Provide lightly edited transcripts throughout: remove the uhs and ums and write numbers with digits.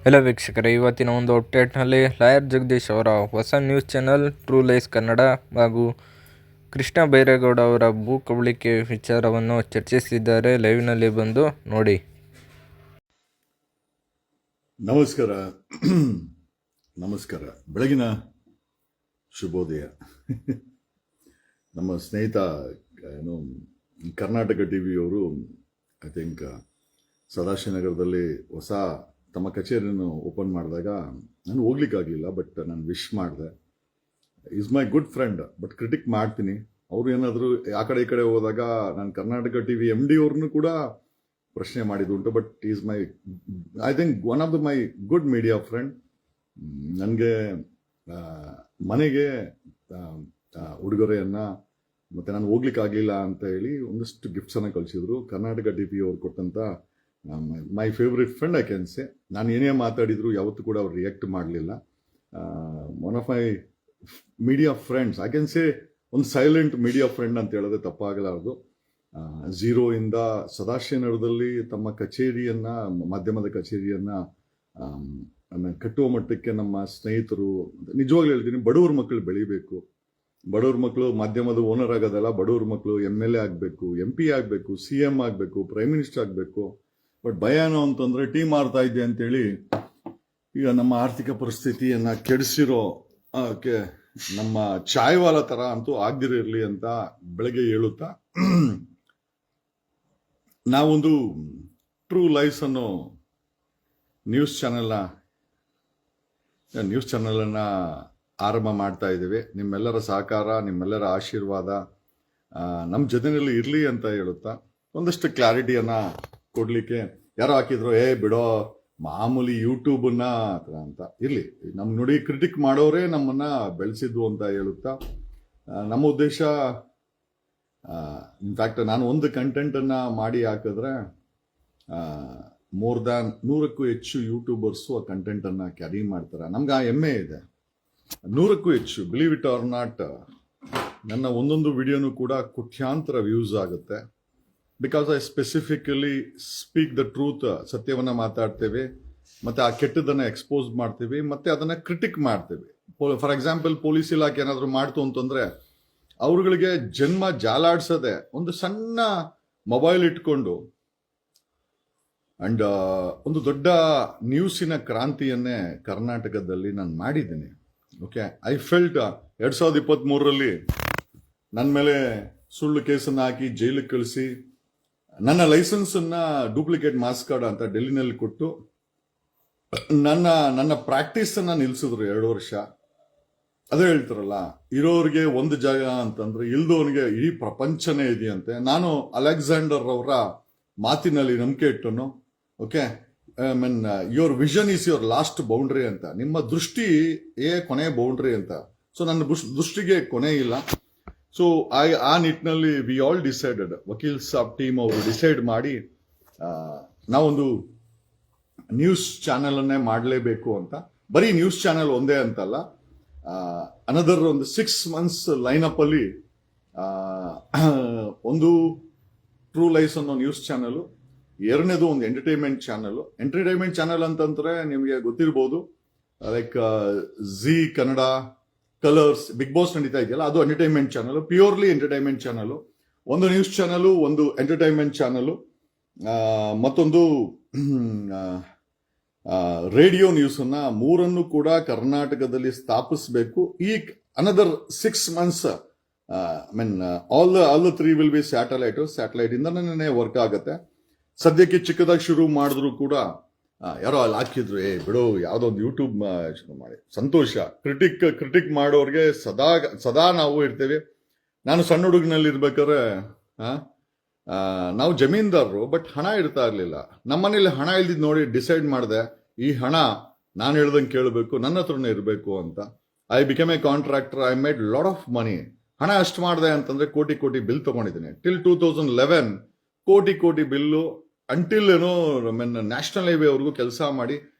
ಎಲ್ಲ ವೀಕ್ಷಕರೇ, ಇವತ್ತಿನ ಒಂದು ಅಪ್ಡೇಟ್ನಲ್ಲಿ ಲಾಯರ್ ಜಗದೀಶ್ ಅವರ ಹೊಸ news channel true lies Kannada ಹಾಗೂ ಕೃಷ್ಣ ಬೈರೇಗೌಡ ಅವರ ಭೂ ಕಬಳಿಕೆ ವಿಚಾರವನ್ನು ಚರ್ಚಿಸಿದ್ದಾರೆ. ಲೈವ್ನಲ್ಲಿ ಬಂದು ನೋಡಿ. ನಮಸ್ಕಾರ. ನಮಸ್ಕಾರ. ಬೆಳಗಿನ ಶುಭೋದಯ. ನಮ್ಮ ಸ್ನೇಹಿತ ಏನು ಕರ್ನಾಟಕ ಟಿವಿಯವರು ಐ ಥಿಂಕ್ ಸದಾಶಿವನಗರದಲ್ಲಿ ಹೊಸ ತಮ್ಮ ಕಚೇರಿಯನ್ನು ಓಪನ್ ಮಾಡಿದಾಗ ನಾನು ಹೋಗ್ಲಿಕ್ಕಾಗಲಿಲ್ಲ, ಬಟ್ ನಾನು ವಿಶ್ ಮಾಡಿದೆ. Is my good friend, but critic ಮಾಡ್ತೀನಿ. ಅವರು ಏನಾದರೂ ಆ ಕಡೆ ಈ ಕಡೆ ಹೋದಾಗ ನಾನು ಕರ್ನಾಟಕ ಟಿವಿ MD ಅವ್ರನ್ನೂ ಕೂಡ ಪ್ರಶ್ನೆ ಮಾಡಿದ್ದುಂಟು. But is my I think one of the my good media friend. ನನಗೆ ಮನೆಗೆ ಉಡುಗೊರೆಯನ್ನು ಮತ್ತು ನಾನು ಹೋಗ್ಲಿಕ್ಕಾಗಲಿಲ್ಲ ಅಂತ ಹೇಳಿ ಒಂದಷ್ಟು ಗಿಫ್ಟ್ಸನ್ನು ಕಳಿಸಿದ್ರು. ಕರ್ನಾಟಕ ಟಿವಿ ಅವ್ರು ಕೊಟ್ಟಂಥ my favourite friend I can say. ನಾನು ಏನೇ ಮಾತಾಡಿದ್ರು ಯಾವತ್ತೂ ಕೂಡ ಅವ್ರು ರಿಯಾಕ್ಟ್ ಮಾಡಲಿಲ್ಲ. One of my media friends I can say, ಒಂದು ಸೈಲೆಂಟ್ ಮೀಡಿಯಾ ಫ್ರೆಂಡ್ ಅಂತ ಹೇಳಿದ್ರೆ ತಪ್ಪಾಗಲಾರದು. ಝೀರೋಯಿಂದ ಸದಾಶಿವನಗರದಲ್ಲಿ ತಮ್ಮ ಕಚೇರಿಯನ್ನು, ಮಾಧ್ಯಮದ ಕಚೇರಿಯನ್ನು ಕಟ್ಟುವ ಮಟ್ಟಕ್ಕೆ ನಮ್ಮ ಸ್ನೇಹಿತರು, ನಿಜವಾಗ್ಲೂ ಹೇಳ್ತೀನಿ, ಬಡವ್ರ ಮಕ್ಕಳು ಬೆಳಿಬೇಕು. ಬಡವ್ರ ಮಕ್ಕಳು ಮಾಧ್ಯಮದ ಓನರ್ ಆಗೋದಲ್ಲ, ಬಡವ್ರ ಮಕ್ಕಳು MLA ಆಗಬೇಕು, MP ಆಗಬೇಕು, CM ಆಗಬೇಕು, ಪ್ರೈಮ್ ಮಿನಿಸ್ಟರ್ ಆಗಬೇಕು. ಬಟ್ ಭಯ ಏನೋ ಅಂತಂದ್ರೆ ಟೀ ಮಾರ್ತಾ ಇದ್ದೆ ಅಂತೇಳಿ ಈಗ ನಮ್ಮ ಆರ್ಥಿಕ ಪರಿಸ್ಥಿತಿಯನ್ನ ಕೆಡಿಸಿರೋ ನಮ್ಮ ಚಾಯ್ವಾಲ ತರ ಅಂತೂ ಆಗದಿರಲಿ ಅಂತ ಬೆಳಗ್ಗೆ ಹೇಳುತ್ತಾ, ನಾವೊಂದು ಟ್ರೂ ಲೈಫ್ ಅನ್ನೋ ನ್ಯೂಸ್ ಚಾನೆಲನ್ನು ಆರಂಭ ಮಾಡ್ತಾ ಇದ್ದೀವಿ. ನಿಮ್ಮೆಲ್ಲರ ಸಹಕಾರ, ನಿಮ್ಮೆಲ್ಲರ ಆಶೀರ್ವಾದ ನಮ್ಮ ಜೊತೆಯಲ್ಲಿ ಇರಲಿ ಅಂತ ಹೇಳುತ್ತಾ, ಒಂದಷ್ಟು ಕ್ಲಾರಿಟಿಯನ್ನ ಕೊಡ್ಲಿಕ್ಕೆ ಯಾರೋ ಹಾಕಿದ್ರು, ಬಿಡೋ ಮಾಮೂಲಿ ಯೂಟ್ಯೂಬನ್ನ ಅಂತ ಇರಲಿ, ನಮ್ಮ ನುಡಿ ಕ್ರಿಟಿಕ್ ಮಾಡೋರೇ ನಮ್ಮನ್ನ ಬೆಳೆಸಿದ್ವು ಅಂತ ಹೇಳುತ್ತಾ, ನಮ್ಮ ಉದ್ದೇಶ ಇನ್ಫ್ಯಾಕ್ಟ್ ನಾನು ಒಂದು ಕಂಟೆಂಟನ್ನು ಮಾಡಿ ಹಾಕಿದ್ರೆ ಮೋರ್ ದ್ಯಾನ್ 100ಕ್ಕೂ ಹೆಚ್ಚು ಯೂಟ್ಯೂಬರ್ಸು ಆ ಕಂಟೆಂಟನ್ನು ಕ್ಯಾರಿ ಮಾಡ್ತಾರೆ. ನಮ್ಗೆ ಆ ಹೆಮ್ಮೆ ಇದೆ. 100ಕ್ಕೂ ಹೆಚ್ಚು, ಬಿಲೀವ್ ಇಟ್ ಆರ್ ನಾಟ್, ನನ್ನ ಒಂದೊಂದು ವಿಡಿಯೋನು ಕೂಡ ಕೋಟ್ಯಾಂತರ ವ್ಯೂಸ್ ಆಗುತ್ತೆ. Because I specifically speak the truth, ಸತ್ಯವನ್ನ ಮಾತಾಡ್ತೇವೆ, ಮತ್ತೆ ಆ ಕೆಟ್ಟದನ್ನ ಎಕ್ಸ್ಪೋಸ್ ಮಾಡ್ತೀವಿ, ಮತ್ತೆ ಅದನ್ನ ಕ್ರಿಟಿಕ್ ಮಾಡ್ತೇವೆ. ಫಾರ್ ಎಕ್ಸಾಂಪಲ್, ಪೊಲೀಸ್ ಇಲಾಖೆ ಏನಾದ್ರು ಮಾಡ್ತು ಅಂತಂದ್ರೆ ಅವ್ರುಗಳಿಗೆ ಜನ್ಮ ಜಾಲಾಡ್ಸದೆ ಒಂದು ಸಣ್ಣ ಮೊಬೈಲ್ ಇಟ್ಕೊಂಡು ಅಂಡ್ ಒಂದು ದೊಡ್ಡ ನ್ಯೂಸಿನ ಕ್ರಾಂತಿಯನ್ನೇ ಕರ್ನಾಟಕದಲ್ಲಿ ನಾನು ಮಾಡಿದ್ದೀನಿ. ಓಕೆ, ಐ ಫೆಲ್ಟ್ 2023ರಲ್ಲಿ ನನ್ನ ಮೇಲೆ ಸುಳ್ಳು ಕೇಸನ್ನು ಹಾಕಿ ಜೈಲಿಗೆ ಕಳಿಸಿ, ನನ್ನ ಲೈಸೆನ್ಸ್ ಅನ್ನ ಡೂಪ್ಲಿಕೇಟ್ ಮಾಸ್ ಕಾರ್ಡ್ ಅಂತ ಡೆಲ್ಲಿನಲ್ಲಿ ಕೊಟ್ಟು ನನ್ನ ಪ್ರಾಕ್ಟೀಸ್ ಅನ್ನ ನಿಲ್ಸಿದ್ರು 2 ವರ್ಷ. ಅದೇ ಹೇಳ್ತಾರಲ್ಲ, ಇರೋರಿಗೆ ಒಂದು ಜಾಗ ಅಂತಂದ್ರೆ ಇಲ್ದವನಿಗೆ ಇಡೀ ಪ್ರಪಂಚನೇ ಇದೆಯಂತೆ. ನಾನು ಅಲೆಕ್ಸಾಂಡರ್ ಅವರ ಮಾತಿನಲ್ಲಿ ನಂಬಿಕೆ ಇಟ್ಟನು. Okay, your vision is your last boundary ಅಂತ. ನಿಮ್ಮ ದೃಷ್ಟಿ ಕೊನೆ ಬೌಂಡ್ರಿ ಅಂತ. ಸೊ ನನ್ನ ದೃಷ್ಟಿಗೆ ಕೊನೆ ಇಲ್ಲ. ಸೊ ಆ ನಿಟ್ಟಿನಲ್ಲಿ we all decided, Vakeel Saab team ಅವರು ಡಿಸೈಡ್ ಮಾಡಿ ನಾವೊಂದು ನ್ಯೂಸ್ ಚಾನೆಲ್ ಅನ್ನೇ ಮಾಡಲೇಬೇಕು ಅಂತ. ಬರೀ ನ್ಯೂಸ್ ಚಾನೆಲ್ ಒಂದೇ ಅಂತಲ್ಲ, ಅನದರ್ ಒಂದು 6 months ಲೈನಪ್ ಅಲ್ಲಿ ಒಂದು ಟ್ರೂ ಲೈಫ್ ಅನ್ನೋ ನ್ಯೂಸ್ ಚಾನೆಲ್, ಎರಡನೇದು ಒಂದು ಎಂಟರ್ಟೈನ್ಮೆಂಟ್ ಚಾನೆಲ್ ಅಂತಂದ್ರೆ ನಿಮಗೆ ಗೊತ್ತಿರ್ಬೋದು, like Zee Kannada, Colors, Bigg Boss ನಡೀತಾ ಇದೆಯಲ್ಲ, ಅದು entertainment channel, purely entertainment channel. ಒಂದು ನ್ಯೂಸ್ ಚಾನಲ್, ಒಂದು ಎಂಟರ್ಟೈನ್ಮೆಂಟ್ ಚಾನಲ್, ಮತ್ತೊಂದು ರೇಡಿಯೋ ನ್ಯೂಸ್ ಅನ್ನ, ಮೂರನ್ನು ಕೂಡ ಕರ್ನಾಟಕದಲ್ಲಿ ಸ್ಥಾಪಿಸಬೇಕು. ಈ another 6 months all the 3 will be satellite ಇಂದನೇ ವರ್ಕ್ ಆಗುತ್ತೆ. ಸದ್ಯಕ್ಕೆ ಚಿಕ್ಕದಾಗಿ ಶುರು ಮಾಡಿದ್ರು ಕೂಡ ಯಾರೋ ಅಲ್ಲಿ ಹಾಕಿದ್ರು, ಬಿಡು ಯಾವ್ದೊಂದು ಯೂಟ್ಯೂಬ್ ಶುರು ಮಾಡಿ. ಸಂತೋಷ. ಕ್ರಿಟಿಕ್ ಮಾಡೋರ್ಗೆ ಸದಾ ನಾವು ಇರ್ತೇವೆ. ನಾನು ಸಣ್ಣ ಹುಡುಗನಲ್ಲಿ ಇರ್ಬೇಕಾದ್ರೆ ನಾವು ಜಮೀನ್ದಾರರು, ಬಟ್ ಹಣ ಇರ್ತಾ ಇರ್ಲಿಲ್ಲ. ನಮ್ಮನೇಲಿ ಹಣ ಇಲ್ದಿದ್ ನೋಡಿ ಡಿಸೈಡ್ ಮಾಡಿದೆ, ಈ ಹಣ ನಾನು ಹೇಳ್ದಂಗೆ ಕೇಳಬೇಕು, ನನ್ನ ಹತ್ರನೇ ಇರಬೇಕು ಅಂತ. I become A contractor. I made lot of money. ಹಣ ಎಷ್ಟು ಮಾಡಿದೆ ಅಂತಂದ್ರೆ ಕೋಟಿ ಬಿಲ್ ತಗೊಂಡಿದ್ದೀನಿ. ಟಿಲ್ 2011 ಕೋಟಿ ಬಿಲ್ಲು, ಅಂಟಿಲ್ ಏನೋ ನ್ಯಾಷನಲ್ ಹೈವೇ ಅವ್ರಿಗೂ ಕೆಲಸ ಮಾಡಿ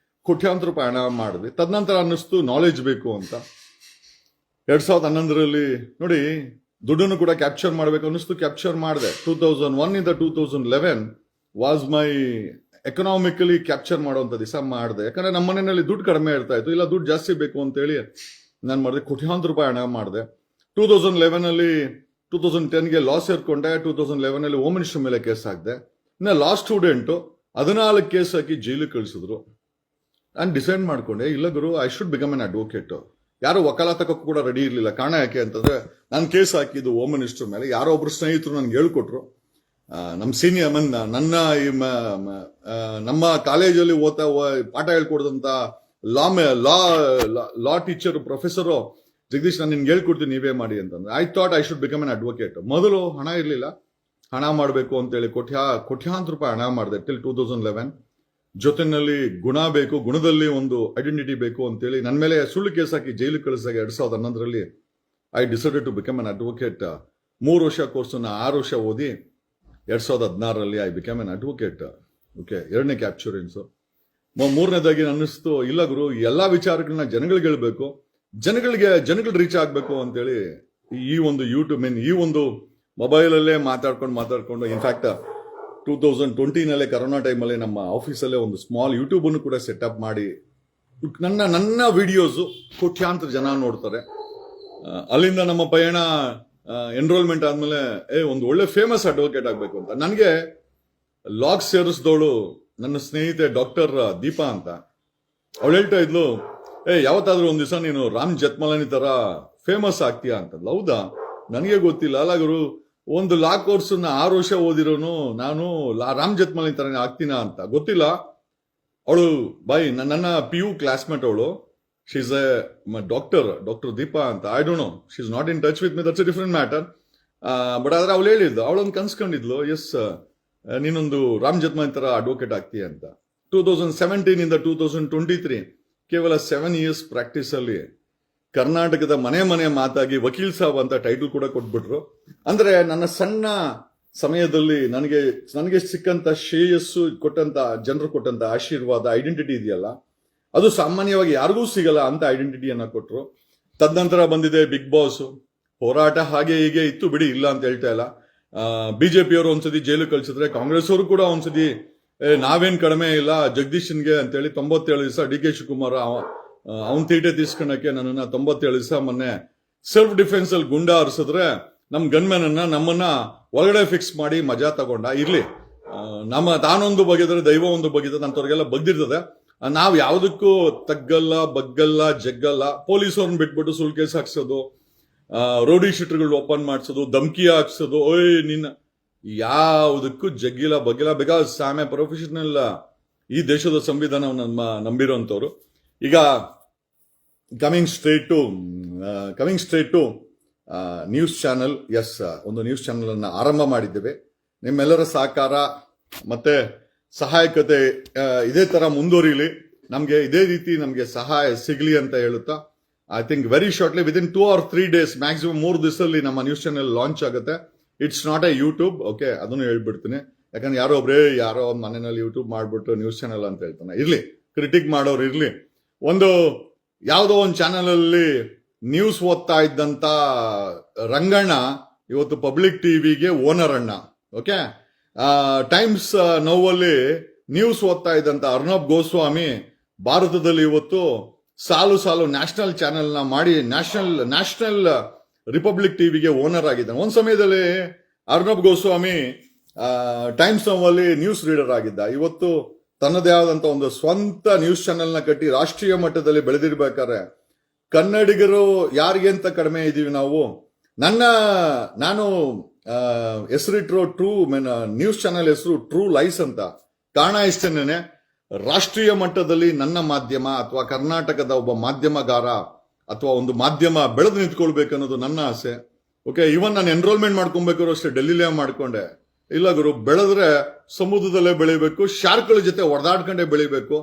ಕೋಟ್ಯಾಂತರ ರೂಪಾಯಿ ಹಣ ಮಾಡಿದ್ವಿ. ತದನಂತರ ಅನ್ನಿಸ್ತು ನಾಲೆಜ್ ಬೇಕು ಅಂತ. 2011ರಲ್ಲಿ ನೋಡಿ, ದುಡ್ಡನ್ನು ಕೂಡ ಕ್ಯಾಪ್ಚರ್ ಮಾಡಬೇಕು ಅನ್ನಿಸ್ತು, ಕ್ಯಾಪ್ಚರ್ ಮಾಡಿದೆ. 2001 ಇಂದ 2011 ವಾಸ್ ಮೈ ಎಕನಾಮಿಕಲಿ ಕ್ಯಾಪ್ಚರ್ ಮಾಡುವಂತ ದಿವಸ ಮಾಡಿದೆ. ಯಾಕಂದ್ರೆ ನಮ್ಮ ಮನೆಯಲ್ಲಿ ದುಡ್ಡು ಕಡಿಮೆ ಇರ್ತಾ ಇತ್ತು, ಇಲ್ಲ ದುಡ್ಡು ಜಾಸ್ತಿ ಬೇಕು ಅಂತೇಳಿ ನಾನು ಮಾಡಿದೆ, ಕೋಟ್ಯಾಂತರ ರೂಪಾಯಿ ಹಣ ಮಾಡಿದೆ. 2010ಗೆ ಲಾಸ್ ಸೇರ್ಕೊಂಡೆ. 2011 ಹೋಮ್ ಮಿನಿಸ್ಟರ್ ಮೇಲೆ ಕೇಸ್ ಹಾಕಿದೆ. ಇನ್ನು ಲಾ ಸ್ಟೂಡೆಂಟು 14 ಕೇಸ್ ಹಾಕಿ ಜೈಲಿಗೆ ಕಳಿಸಿದ್ರು. ನಾನು ಡಿಸೈಡ್ ಮಾಡ್ಕೊಂಡೆ, ಇಲ್ಲ ಗುರು, I should become an advocate. ಯಾರು ವಕಾಲತಕ್ಕೂ ಕೂಡ ರೆಡಿ ಇರಲಿಲ್ಲ. ಕಾರಣ ಯಾಕೆ ಅಂತಂದ್ರೆ, ನಾನು ಕೇಸ್ ಹಾಕಿದ್ದು ಹೋಮ್ ಮಿನಿಸ್ಟರ್ ಮೇಲೆ. ಯಾರೋ ಒಬ್ರು ಸ್ನೇಹಿತರು ನನ್ಗೆ ಹೇಳ್ಕೊಟ್ರು. ನಮ್ಮ ಸೀನಿಯರ್ ನಮ್ಮ ಕಾಲೇಜಲ್ಲಿ ಪಾಠ ಹೇಳ್ಕೊಡ್ದಂತ ಲಾ ಟೀಚರ್ ಪ್ರೊಫೆಸರು ಜಗದೀಶ್, ನಾನು ನಿನ್ಗೆ ಹೇಳ್ಕೊಡ್ತೀನಿ, ನೀವೇ ಮಾಡಿ ಅಂತಂದ್ರೆ I thought I should become an advocate. ಮೊದಲು ಹಣ ಇರಲಿಲ್ಲ, ಹಣ ಮಾಡಬೇಕು ಅಂತೇಳಿ ಕೋಟ್ಯಾಂತರ ರೂಪಾಯಿ ಹಣ ಮಾಡಿದೆ ಟಿಲ್ 2011. ಜೊತೆನಲ್ಲಿ ಗುಣ ಬೇಕು, ಗುಣದಲ್ಲಿ ಒಂದು ಐಡೆಂಟಿಟಿ ಬೇಕು ಅಂತೇಳಿ ನನ್ನ ಮೇಲೆ ಸುಳ್ಳು ಕೇಸ್ ಹಾಕಿ ಜೈಲಿಗೆ ಕಳಿಸಿದಾಗ 2011ರಲ್ಲಿ I decided to become an advocate. 3 ವರ್ಷ ಕೋರ್ಸನ್ನ 6 ವರ್ಷ ಓದಿ 2016ರಲ್ಲಿ I become an advocate. Okay, 2ನೇ ಕ್ಯಾಪ್ಚೂರೆನ್ಸು. 3ನೇದಾಗಿ ಅನ್ನಿಸ್ತು, ಇಲ್ಲ ಗುರು, ಎಲ್ಲಾ ವಿಚಾರಗಳನ್ನ ಜನಗಳಿಗೆ ಹೇಳ್ಬೇಕು, ಜನಗಳು ರೀಚ್ ಆಗ್ಬೇಕು ಅಂತೇಳಿ ಈ ಒಂದು ಯೂಟ್ಯೂಬ್ ಈ ಒಂದು ಮೊಬೈಲಲ್ಲೇ ಮಾತಾಡ್ಕೊಂಡು ಇನ್ಫ್ಯಾಕ್ಟ್ 2020ನಲ್ಲೇ ಕರೋನಾ ಟೈಮಲ್ಲಿ ನಮ್ಮ ಆಫೀಸಲ್ಲೇ ಒಂದು ಸ್ಮಾಲ್ ಯೂಟ್ಯೂಬ್ ಅನ್ನು ಕೂಡ ಸೆಟಪ್ ಮಾಡಿ ನನ್ನ ವಿಡಿಯೋಸು ಕೋಟ್ಯಾಂತರ ಜನ ನೋಡ್ತಾರೆ. ಅಲ್ಲಿಂದ ನಮ್ಮ ಪಯಣ ಎನ್ರೋಲ್ಮೆಂಟ್ ಆದ್ಮೇಲೆ ಒಂದು ಒಳ್ಳೆ ಫೇಮಸ್ ಅಡ್ವೊಕೇಟ್ ಆಗ್ಬೇಕು ಅಂತ. ನನಗೆ ಲಾಗ್ ಸೇರಿಸಿದವಳು ನನ್ನ ಸ್ನೇಹಿತೆ ಡಾಕ್ಟರ್ ದೀಪಾ ಅಂತ. ಅವಳು ಹೇಳ್ತಾ ಇದ್ಲು, ಯಾವತ್ತಾದ್ರೂ ಒಂದ್ ದಿವಸ ನೀನು ರಾಮ್ ಜೇಠ್ಮಲಾನಿ ತರ ಫೇಮಸ್ ಆಗ್ತೀಯಾ ಅಂತ. ಹೌದಾ, ನನಗೆ ಗೊತ್ತಿಲ್ಲ. ಅಲ್ಲ ಗುರು, ಒಂದು ಲಾ ಕೋರ್ಸ್ 6 ವರ್ಷ ಓದಿರೋನು ನಾನು ರಾಮ್ ಜೇಠ್ಮಲಾನಿ ತರನೇ ಆಗ್ತೀನಾ ಅಂತ ಗೊತ್ತಿಲ್ಲ. ಅವಳು ನನ್ನ PU ಕ್ಲಾಸ್ಮೇಟ್ ಅವಳು. She is a doctor Deepa ಅಂತ. I don't know, she is not in touch with me, that's a different matter. But ಆದ್ರೆ ಅವಳು ಹೇಳಿದ್ಲು, ಅವಳೊಂದು ಕನ್ಸ್ಕೊಂಡಿದ್ಲು, ಎಸ್ ನೀನೊಂದು ರಾಮ್ ಜೇಠ್ಮಲಾನಿ ತರ ಅಡ್ವೊಕೇಟ್ ಆಗ್ತೀಯ ಅಂತ. 2017 2023 ಕೇವಲ 7 ಇಯರ್ಸ್ ಪ್ರಾಕ್ಟೀಸ್ ಅಲ್ಲಿ ಕರ್ನಾಟಕದ ಮನೆ ಮಾತಾಗಿ ವಕೀಲ್ ಸಾಬ್ ಅಂತ ಟೈಟಲ್ ಕೂಡ ಕೊಟ್ಬಿಟ್ರು. ಅಂದ್ರೆ ನನ್ನ ಸಣ್ಣ ಸಮಯದಲ್ಲಿ ನನಗೆ ಸಿಕ್ಕಂತ ಶ್ರೇಯಸ್ಸು ಕೊಟ್ಟಂತ ಜನರು ಕೊಟ್ಟಂತ ಆಶೀರ್ವಾದ, ಐಡೆಂಟಿಟಿ ಇದೆಯಲ್ಲ, ಅದು ಸಾಮಾನ್ಯವಾಗಿ ಯಾರಿಗೂ ಸಿಗಲ್ಲ ಅಂತ ಐಡೆಂಟಿಟಿಯನ್ನ ಕೊಟ್ರು. ತದನಂತರ ಬಂದಿದೆ ಬಿಗ್ ಬಾಸ್. ಹೋರಾಟ ಹಾಗೆ ಹೀಗೆ ಇತ್ತು ಬಿಡಿ, ಇಲ್ಲ ಅಂತ ಹೇಳ್ತಾ ಇಲ್ಲ. ಬಿಜೆಪಿಯವರು ಒಂದ್ಸತಿ ಜೈಲು ಕಳಿಸಿದ್ರೆ, ಕಾಂಗ್ರೆಸ್ ಅವರು ಕೂಡ ಒಂದ್ಸತಿ ನಾವೇನ್ ಕಡಿಮೆ ಇಲ್ಲ ಜಗದೀಶನ್ಗೆ ಅಂತೇಳಿ 97 ದಿವಸ DK ಶಿವಕುಮಾರ್ ಅವನ್ ತೀಟೆ ತೀಸ್ಕೊಳಕ್ಕೆ ನನ್ನನ್ನ 97 ದಿವಸ ಮೊನ್ನೆ ಸೆಲ್ಫ್ ಡಿಫೆನ್ಸ್ ಅಲ್ಲಿ ಗುಂಡ ಹರಿಸಿದ್ರೆ ನಮ್ ಗನ್ಮ್ಯಾನ್ ನಮ್ಮನ್ನ ಒಳಗಡೆ ಫಿಕ್ಸ್ ಮಾಡಿ ಮಜಾ ತಗೊಂಡ. ಇರ್ಲಿ, ತಾನೊಂದು ಬಗೆದ್ರೆ ದೈವ ಒಂದು ಬಗೆದ ಅಂತವ್ರಿಗೆಲ್ಲ ಬಗ್ದಿರ್ತದೆ. ನಾವ್ ಯಾವ್ದಕ್ಕೂ ತಗ್ಗಲ್ಲ, ಬಗ್ಗಲ್ಲ, ಜಗ್ಗಲ್ಲ. ಪೊಲೀಸವ್ರನ್ನ ಬಿಟ್ಬಿಟ್ಟು ಸುಳ್ಳು ಕೇಸ್ ಹಾಕ್ಸೋದು, ರೋಡಿ ಶೀಟರ್ಗಳು ಓಪನ್ ಮಾಡಿಸೋದು, ಧಮ್ಕಿ ಹಾಕ್ಸೋದು, ನಿನ್ನ ಯಾವುದಕ್ಕೂ ಜಗ್ಗಿಲ್ಲ, ಬಗ್ಗಿಲ್ಲ. Because I am a professional. ಈ ದೇಶದ ಸಂವಿಧಾನವನ್ನು ನಂಬಿರುವಂತವ್ರು. ಈಗ coming straight to news channel. Yes, ಒಂದು ನ್ಯೂಸ್ ಚಾನೆಲ್ ಅನ್ನ ಆರಂಭ ಮಾಡಿದ್ದೇವೆ. ನಿಮ್ಮೆಲ್ಲರ ಸಹಕಾರ ಮತ್ತೆ ಸಹಾಯಕತೆ ಇದೇ ತರ ಮುಂದುವರಿಲಿ, ನಮ್ಗೆ ಇದೇ ರೀತಿ ನಮ್ಗೆ ಸಹಾಯ ಸಿಗ್ಲಿ ಅಂತ ಹೇಳುತ್ತಾ, I think very shortly within 2 or 3 days, maximum 3 ದಿವಸದಲ್ಲಿ ನಮ್ಮ ನ್ಯೂಸ್ ಚಾನೆಲ್ ಲಾಂಚ್ ಆಗುತ್ತೆ. It's not A YouTube, okay, ಅದನ್ನು ಹೇಳ್ಬಿಡ್ತೀನಿ. ಯಾಕಂದ್ರೆ ಯಾರೋ ಒಂದು ಮನೆಯಲ್ಲಿ ಯೂಟ್ಯೂಬ್ ಮಾಡ್ಬಿಟ್ಟು ನ್ಯೂಸ್ ಚಾನೆಲ್ ಅಂತ ಹೇಳ್ತಾನೆ. ಇರ್ಲಿ, ಕ್ರಿಟಿಕ್ ಮಾಡೋರು ಇರ್ಲಿ. ಯಾವುದೋ ಒಂದು ಚಾನೆಲ್ ಅಲ್ಲಿ ನ್ಯೂಸ್ ಓದ್ತಾ ಇದ್ದಂತ ರಂಗಣ್ಣ ಇವತ್ತು ಪಬ್ಲಿಕ್ ಟಿವಿಗೆ ಓನರ್ ಅಣ್ಣ. ಓಕೆ, ಟೈಮ್ಸ್ ನೋವಲ್ಲಿ ನ್ಯೂಸ್ ಓದ್ತಾ ಇದ್ದಂತ ಅರ್ನಬ್ ಗೋಸ್ವಾಮಿ ಭಾರತದಲ್ಲಿ ಇವತ್ತು ಸಾಲು ನ್ಯಾಷನಲ್ ಚಾನೆಲ್ ನ ಮಾಡಿ ನ್ಯಾಷನಲ್ ರಿಪಬ್ಲಿಕ್ ಟಿವಿಗೆ ಓನರ್ ಆಗಿದ್ದಾನೆ. ಒಂದ್ ಸಮಯದಲ್ಲಿ ಅರ್ನಬ್ ಗೋಸ್ವಾಮಿ ಟೈಮ್ಸ್ ನೋವಲ್ಲಿ ನ್ಯೂಸ್ ರೀಡರ್ ಆಗಿದ್ದ. ಇವತ್ತು ತನ್ನದೇ ಆದಂತ ಒಂದು ಸ್ವಂತ ನ್ಯೂಸ್ ಚಾನೆಲ್ ನ ಕಟ್ಟಿ ರಾಷ್ಟ್ರೀಯ ಮಟ್ಟದಲ್ಲಿ ಬೆಳೆದಿರ್ಬೇಕಾದ್ರೆ ಕನ್ನಡಿಗರು ಯಾರಿಗೆ ಅಂತ ಕಡಿಮೆ ಇದೀವಿ ನಾವು. ನಾನು ಹೆಸರಿಟ್ಟಿರೋ ನ್ಯೂಸ್ ಚಾನೆಲ್ ಹೆಸರು ಟ್ರೂ ಲೈಸ್ ಅಂತ. ಕಾರಣ ಇಷ್ಟೇನೆ, ರಾಷ್ಟ್ರೀಯ ಮಟ್ಟದಲ್ಲಿ ನನ್ನ ಮಾಧ್ಯಮ ಅಥವಾ ಕರ್ನಾಟಕದ ಒಬ್ಬ ಮಾಧ್ಯಮಗಾರ ಅಥವಾ ಒಂದು ಮಾಧ್ಯಮ ಬೆಳೆದು ನಿಂತ್ಕೊಳ್ಬೇಕನ್ನೋದು ನನ್ನ ಆಸೆ. ಓಕೆ, ಇವನ್ ನಾನು ಎನ್ರೋಲ್ಮೆಂಟ್ ಮಾಡ್ಕೊಬೇಕಾದ್ರು ಅಷ್ಟೇ ಡೆಲ್ಲಿಲೇ ಮಾಡ್ಕೊಂಡೆ. ಇಲ್ಲ ಗುರು, ಬೆಳೆದ್ರೆ ಸಮುದ್ರದಲ್ಲೇ ಬೆಳಿಬೇಕು, ಶಾರ್ಕ್ಗಳ ಜೊತೆ ಹೊಡೆದಾಡ್ಕೊಂಡೇ ಬೆಳಿಬೇಕು,